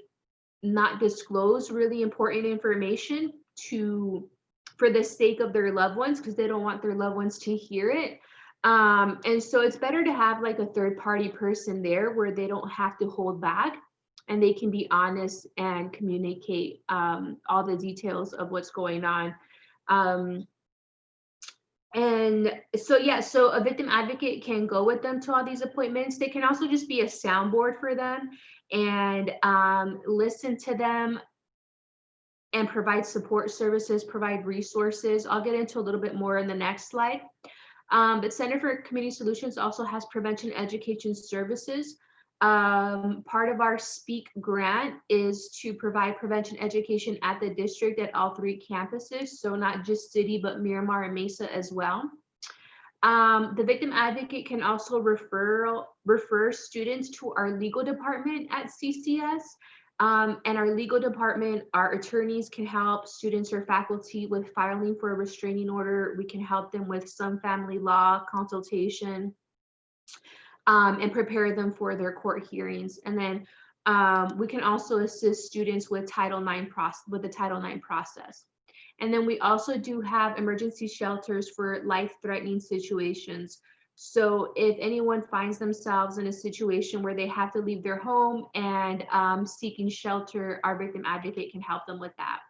not disclose really important information for the sake of their loved ones, because they don't want their loved ones to hear it. And so it's better to have like a third party person there where they don't have to hold back and they can be honest and communicate all the details of what's going on. And so, yeah, so a victim advocate can go with them to all these appointments. They can also just be a soundboard for them and listen to them and provide support services, provide resources. I'll get into a little bit more in the next slide. But Center for Community Solutions also has prevention education services. Part of our SPEAK grant is to provide prevention education at the district at all 3 campuses. So not just City, but Miramar and Mesa as well. The victim advocate can also refer students to our legal department at CCS. And our legal department, our attorneys can help students or faculty with filing for a restraining order. We can help them with some family law consultation and prepare them for their court hearings. And then we can also assist students with the Title IX process. And then we also do have emergency shelters for life-threatening situations. So if anyone finds themselves in a situation where they have to leave their home and seeking shelter, our victim advocate can help them with that.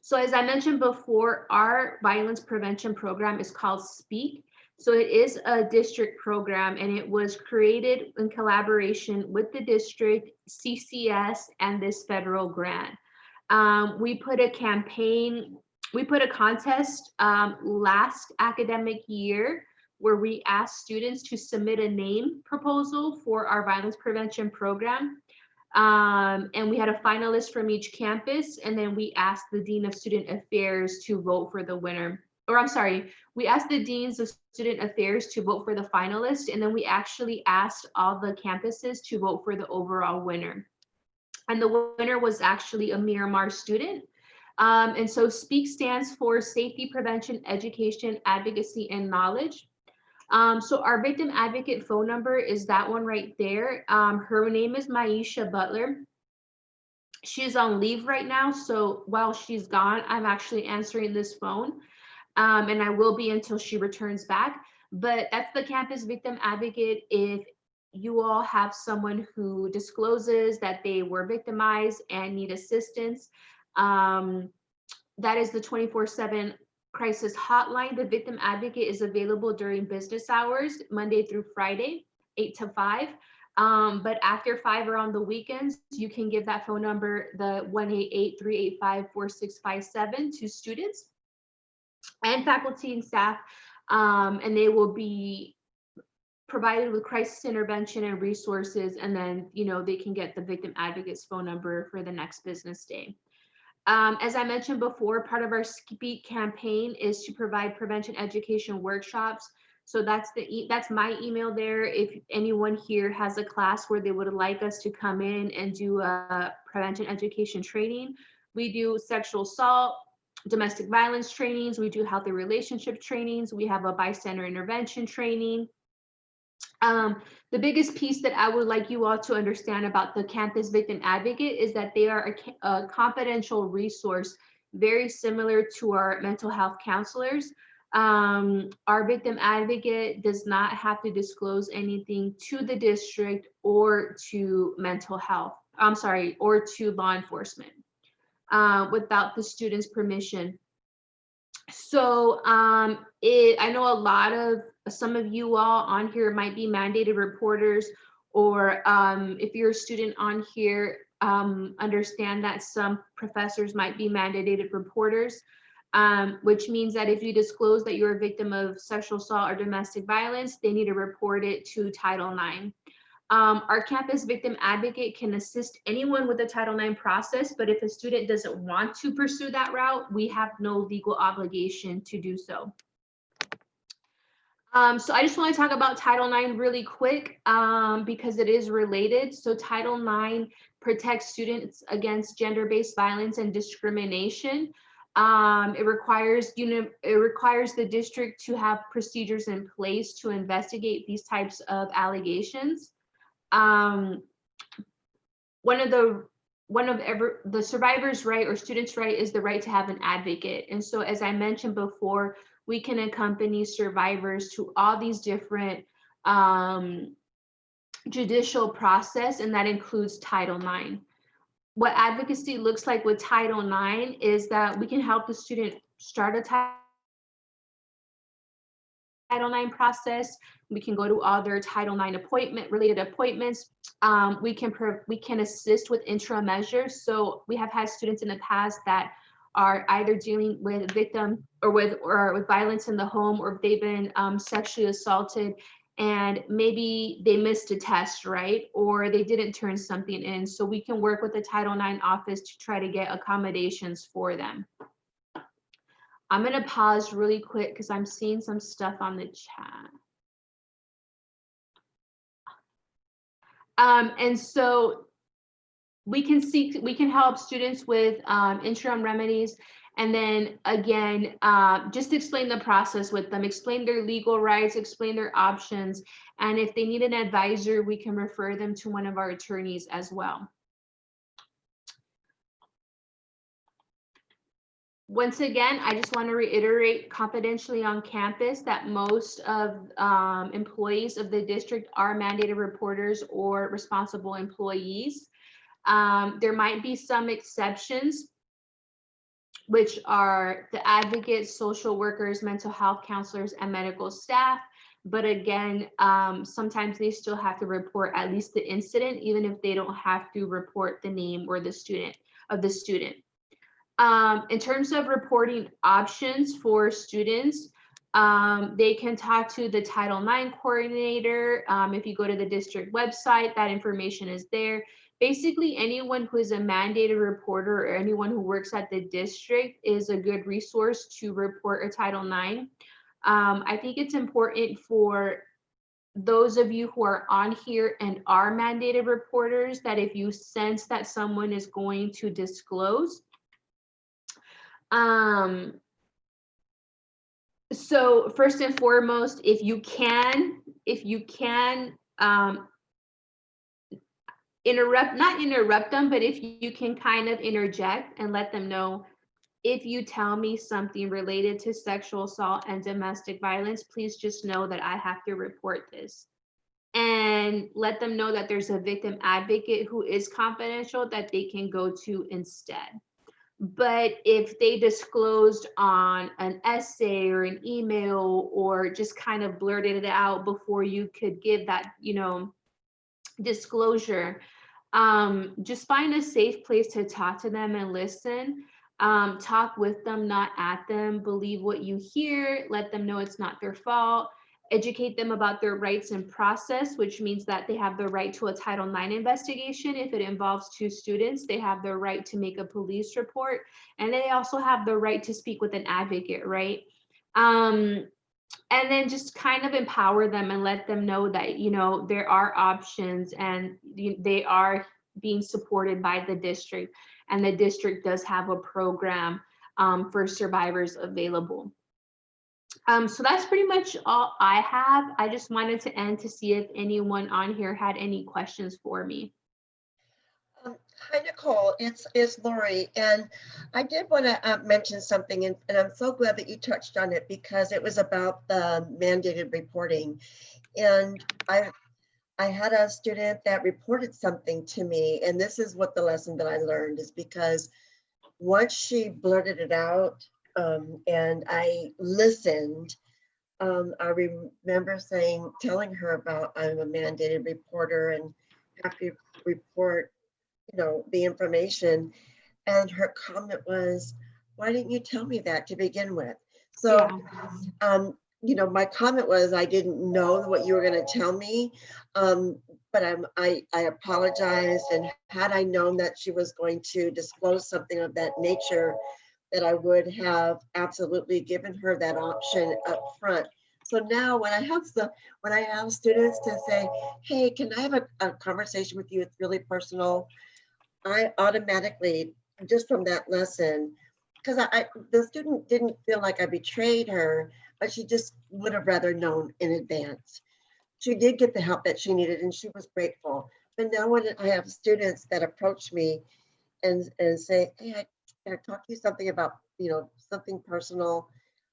So as I mentioned before, our violence prevention program is called SPEAK. So it is a district program and it was created in collaboration with the district, CCS, and this federal grant. We put a contest last academic year where we asked students to submit a name proposal for our violence prevention program. And we had a finalist from each campus, and then we asked the Dean of Student Affairs to vote for the winner. Or I'm sorry, we asked the Deans of Student Affairs to vote for the finalist, and then we actually asked all the campuses to vote for the overall winner. And the winner was actually a Miramar student. And so SPEAK stands for Safety, Prevention, Education, Advocacy, and Knowledge. So our victim advocate phone number is that one right there. Her name is Maisha Butler. She's on leave right now. So while she's gone, I'm actually answering this phone. And I will be until she returns back. But that's the Campus Victim Advocate. If you all have someone who discloses that they were victimized and need assistance, that is the 24/7 crisis hotline. The Victim Advocate is available during business hours, Monday through Friday, 8 to 5. But after 5 or on the weekends, you can give that phone number, the 1-888-385-4657, to students and faculty and staff, and they will be provided with crisis intervention and resources, and then they can get the Victim Advocate's phone number for the next business day. As I mentioned before, part of our SPEAK campaign is to provide prevention education workshops. So that's my email there. If anyone here has a class where they would like us to come in and do a prevention education training, we do sexual assault, domestic violence trainings, we do healthy relationship trainings, we have a bystander intervention training. The biggest piece that I would like you all to understand about the Campus Victim Advocate is that they are a confidential resource, very similar to our mental health counselors. Our Victim Advocate does not have to disclose anything to the district or to mental health, or to law enforcement without the student's permission. So I know some of you all on here might be mandated reporters, or if you're a student on here, understand that some professors might be mandated reporters, which means that if you disclose that you're a victim of sexual assault or domestic violence, they need to report it to Title IX. Our Campus Victim Advocate can assist anyone with the Title IX process, but if a student doesn't want to pursue that route, we have no legal obligation to do so. So I just want to talk about Title IX really quick because it is related. So Title IX protects students against gender-based violence and discrimination. It requires the district to have procedures in place to investigate these types of allegations. One of the survivor's right or student's right is the right to have an advocate. And so, as I mentioned before, we can accompany survivors to all these different judicial process, and that includes Title IX. What advocacy looks like with Title IX is that we can help the student start a Title IX process. We can go to all their Title IX related appointments. We can assist with interim measures. So we have had students in the past that are either dealing with victim or with violence in the home, or they've been sexually assaulted, and maybe they missed a test, right? Or they didn't turn something in. So we can work with the Title IX office to try to get accommodations for them. I'm going to pause really quick because I'm seeing some stuff on the chat. And so we can help students with interim remedies. And then again, just explain the process with them, explain their legal rights, explain their options. And if they need an advisor, we can refer them to one of our attorneys as well. Once again, I just want to reiterate confidentially on campus that most of employees of the district are mandated reporters or responsible employees. There might be some exceptions, which are the advocates, social workers, mental health counselors, and medical staff. But again, sometimes they still have to report at least the incident, even if they don't have to report the name or the student. In terms of reporting options for students, they can talk to the Title IX coordinator. If you go to the district website, that information is there. Basically, anyone who is a mandated reporter or anyone who works at the district is a good resource to report a Title IX. I think it's important for those of you who are on here and are mandated reporters that if you sense that someone is going to disclose, so first and foremost, if you can not interrupt them, but if you can kind of interject and let them know if you tell me something related to sexual assault and domestic violence, please just know that I have to report this. And let them know that there's a victim advocate who is confidential that they can go to instead. But if they disclosed on an essay or an email or just kind of blurted it out before you could give that, disclosure, just find a safe place to talk to them and listen. Talk with them, not at them. Believe what you hear. Let them know it's not their fault. Educate them about their rights and process, which means that they have the right to a Title IX investigation. If it involves 2 students, they have the right to make a police report, and they also have the right to speak with an advocate, right? And then just kind of empower them and let them know that, there are options and they are being supported by the district, and the district does have a program for survivors available. So that's pretty much all I have. I just wanted to end to see if anyone on here had any questions for me. Hi, Nicole. It's Lori, and I did want to mention something, and I'm so glad that you touched on it because it was about the mandated reporting. And I had a student that reported something to me, and this is what the lesson that I learned is because once she blurted it out, and I listened, I remember telling her about I'm a mandated reporter and have to report, the information. And her comment was, why didn't you tell me that to begin with? So, my comment was, I didn't know what you were going to tell me. But I apologized. And had I known that she was going to disclose something of that nature, that I would have absolutely given her that option up front. So now when I have students to say, hey, can I have a conversation with you? It's really personal. I automatically, just from that lesson, because the student didn't feel like I betrayed her, but she just would have rather known in advance. She did get the help that she needed and she was grateful. But now when I have students that approach me and say, hey, can I talk to you something about, something personal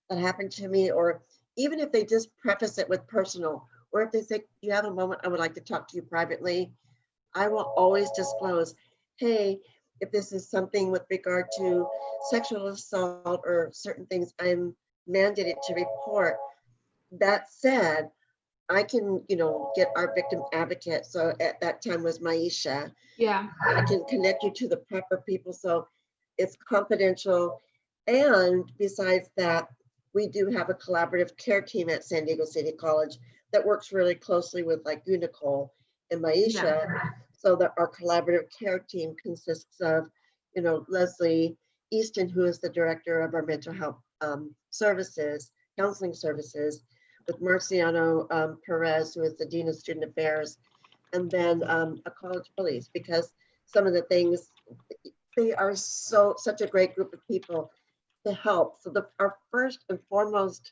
that happened to me, or even if they just preface it with personal, or if they say, you have a moment, I would like to talk to you privately, I will always disclose, hey, if this is something with regard to sexual assault or certain things I'm mandated to report. That said, I can, get our victim advocate. So at that time was Maisha. Yeah. I can connect you to the proper people. So it's confidential. And besides that, we do have a collaborative care team at San Diego City College that works really closely with like you, Nicole, and Maisha. Yeah. So that our collaborative care team consists of, Leslie Easton, who is the director of our mental health services, counseling services, with Marciano Perez, who is the Dean of Student Affairs, and then a college police, because some of the things, they are such a great group of people to help. So our first and foremost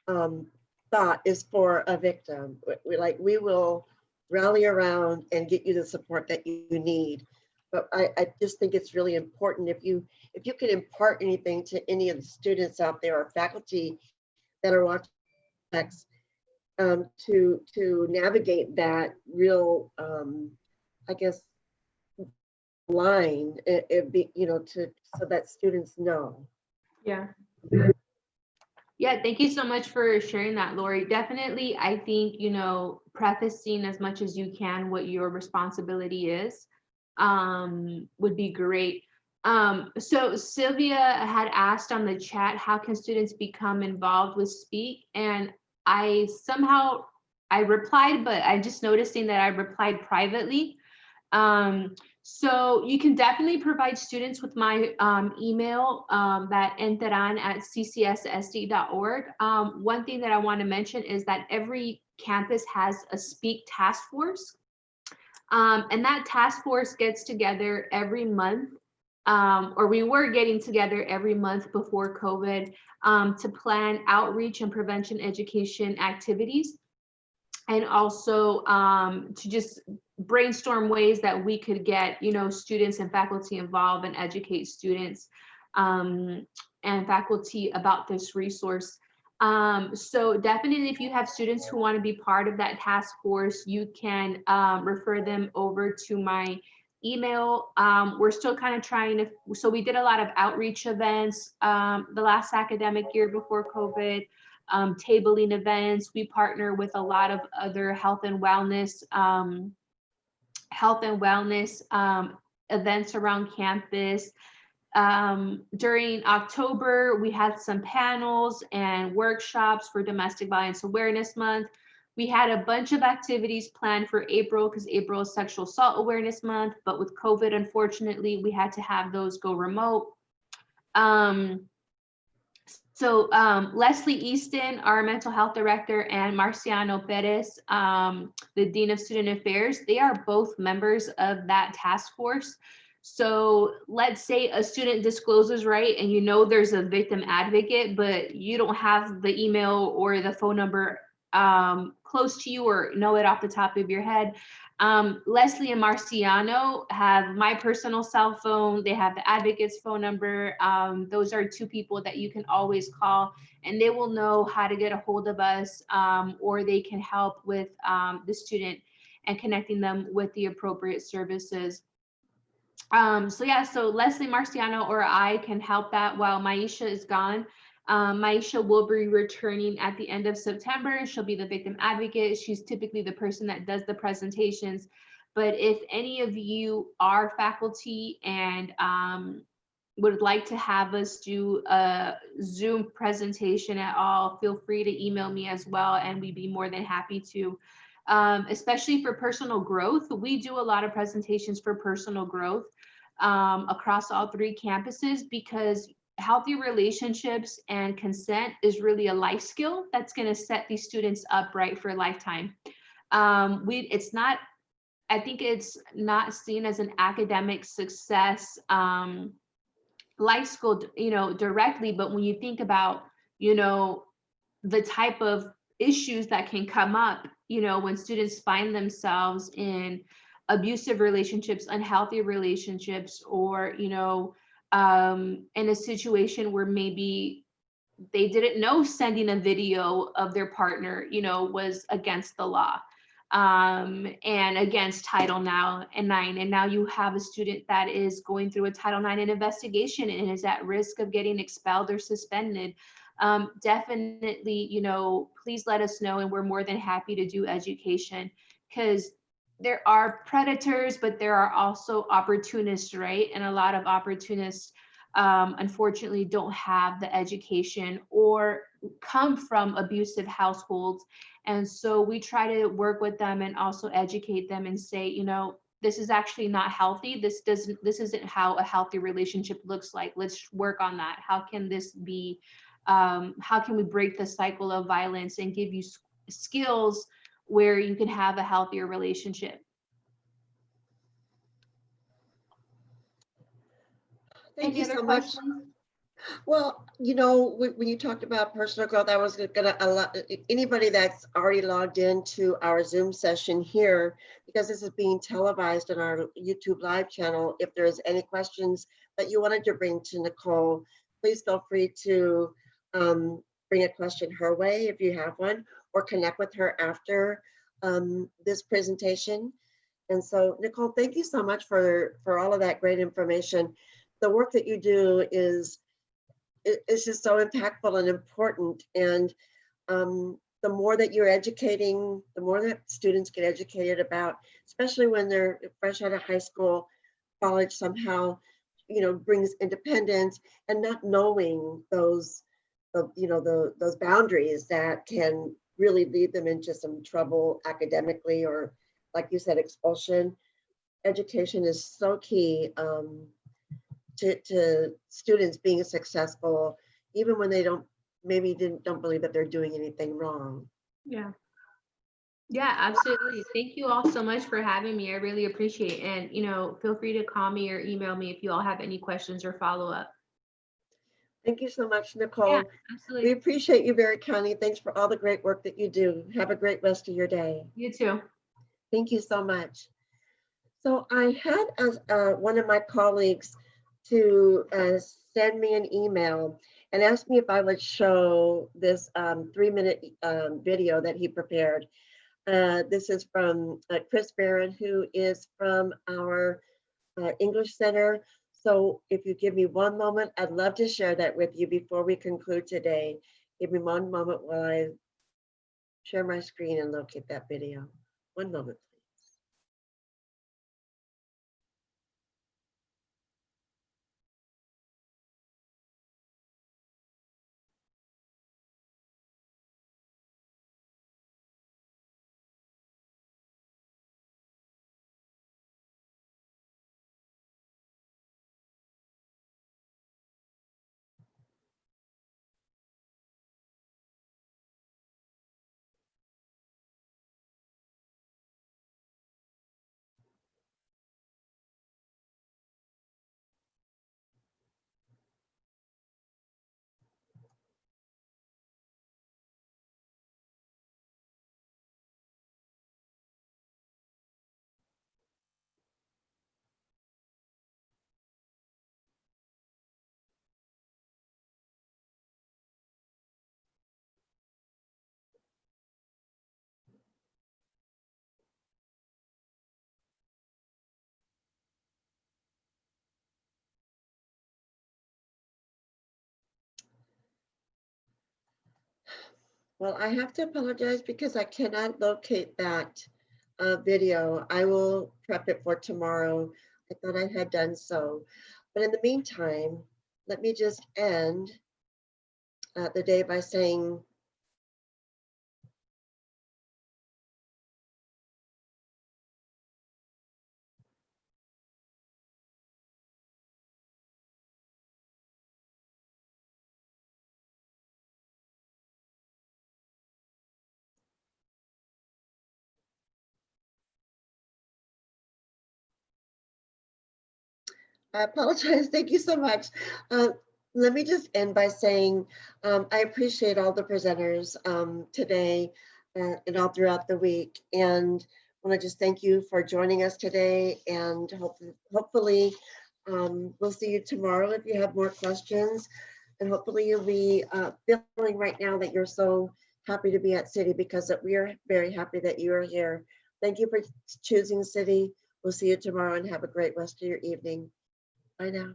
thought is for a victim. We will rally around and get you the support that you need. But I just think it's really important if you can impart anything to any of the students out there or faculty that are watching to navigate that real, I guess, line, so that students know. Yeah. Yeah, thank you so much for sharing that, Lori. Definitely, I think, prefacing as much as you can what your responsibility is would be great. So Sylvia had asked on the chat, how can students become involved with Speak? And I replied, but I'm just noticing that I replied privately. So you can definitely provide students with my email, that enteran@ccsd.org. One thing that I want to mention is that every campus has a Speak task force. And that task force gets together every month, or we were getting together every month before COVID, to plan outreach and prevention education activities. And also to just brainstorm ways that we could get, students and faculty involved and educate students. and faculty about this resource. So definitely, if you have students who want to be part of that task force, you can refer them over to my email. We're still kind of trying to, so we did a lot of outreach events the last academic year before COVID, tabling events. We partner with a lot of other health and wellness events around campus. During October, we had some panels and workshops for Domestic Violence Awareness Month. We had a bunch of activities planned for April because April is Sexual Assault Awareness Month, but with COVID, unfortunately, we had to have those go remote. Leslie Easton, our mental health director, and Marciano Perez, the Dean of Student Affairs, they are both members of that task force. So let's say a student discloses, right, and you know there's a victim advocate, but you don't have the email or the phone number close to you or know it off the top of your head. Leslie and Marciano have my personal cell phone. They have the advocate's phone number. Those are two people that you can always call, and they will know how to get a hold of us, or they can help with the student and connecting them with the appropriate services. So Leslie, Marciano, or I can help that while Maisha is gone. Maisha will be returning at the end of September. She'll be the victim advocate. She's typically the person that does the presentations. But if any of you are faculty and would like to have us do a Zoom presentation at all, feel free to email me as well, and we'd be more than happy to. Especially for personal growth, we do a lot of presentations for personal growth across all three campuses, because healthy relationships and consent is really a life skill that's going to set these students up right for a lifetime. I think it's not seen as an academic success life skill, directly, but when you think about, the type of issues that can come up, when students find themselves in abusive relationships, unhealthy relationships, or, in a situation where maybe they didn't know sending a video of their partner, was against the law, and against Title IX. And now you have a student that is going through a Title IX investigation and is at risk of getting expelled or suspended. Definitely, please let us know, and we're more than happy to do education, because there are predators, but there are also opportunists, right? And a lot of opportunists, unfortunately, don't have the education or come from abusive households. And so we try to work with them and also educate them and say, this is actually not healthy. This isn't how a healthy relationship looks like. Let's work on that. How can this be? How can we break the cycle of violence and give you skills where you can have a healthier relationship? Thank you so much. Well, when you talked about personal growth, I was going to allow anybody that's already logged into our Zoom session here, because this is being televised on our YouTube live channel. If there's any questions that you wanted to bring to Nicole, please feel free to bring a question her way if you have one, or connect with her after this presentation. And so, Nicole, thank you so much for all of that great information. The work that you do is just so impactful and important. And the more that you're educating, the more that students get educated about, especially when they're fresh out of high school, college somehow, brings independence, and not knowing those boundaries that can really lead them into some trouble academically, or, like you said, expulsion. Education is so key to students being successful, even when they don't believe that they're doing anything wrong. Yeah, absolutely. Thank you all so much for having me. I really appreciate it. And, feel free to call me or email me if you all have any questions or follow up. Thank you so much, Nicole. Yeah, absolutely. We appreciate you very kindly. Thanks for all the great work that you do. Have a great rest of your day. You too. Thank you so much. So I had one of my colleagues to send me an email and ask me if I would show this 3-minute video that he prepared. This is from Chris Barron, who is from our English Center. So if you give me one moment, I'd love to share that with you before we conclude today. Give me one moment while I share my screen and locate that video. One moment, please. Well, I have to apologize because I cannot locate that video. I will prep it for tomorrow. I thought I had done so. But in the meantime, let me just end the day by saying, I apologize. Thank you so much. Let me just end by saying I appreciate all the presenters today and all throughout the week. And I want to just thank you for joining us today. And hopefully we'll see you tomorrow if you have more questions. And hopefully you'll be feeling right now that you're so happy to be at City, because we are very happy that you are here. Thank you for choosing City. We'll see you tomorrow and have a great rest of your evening. Bye now.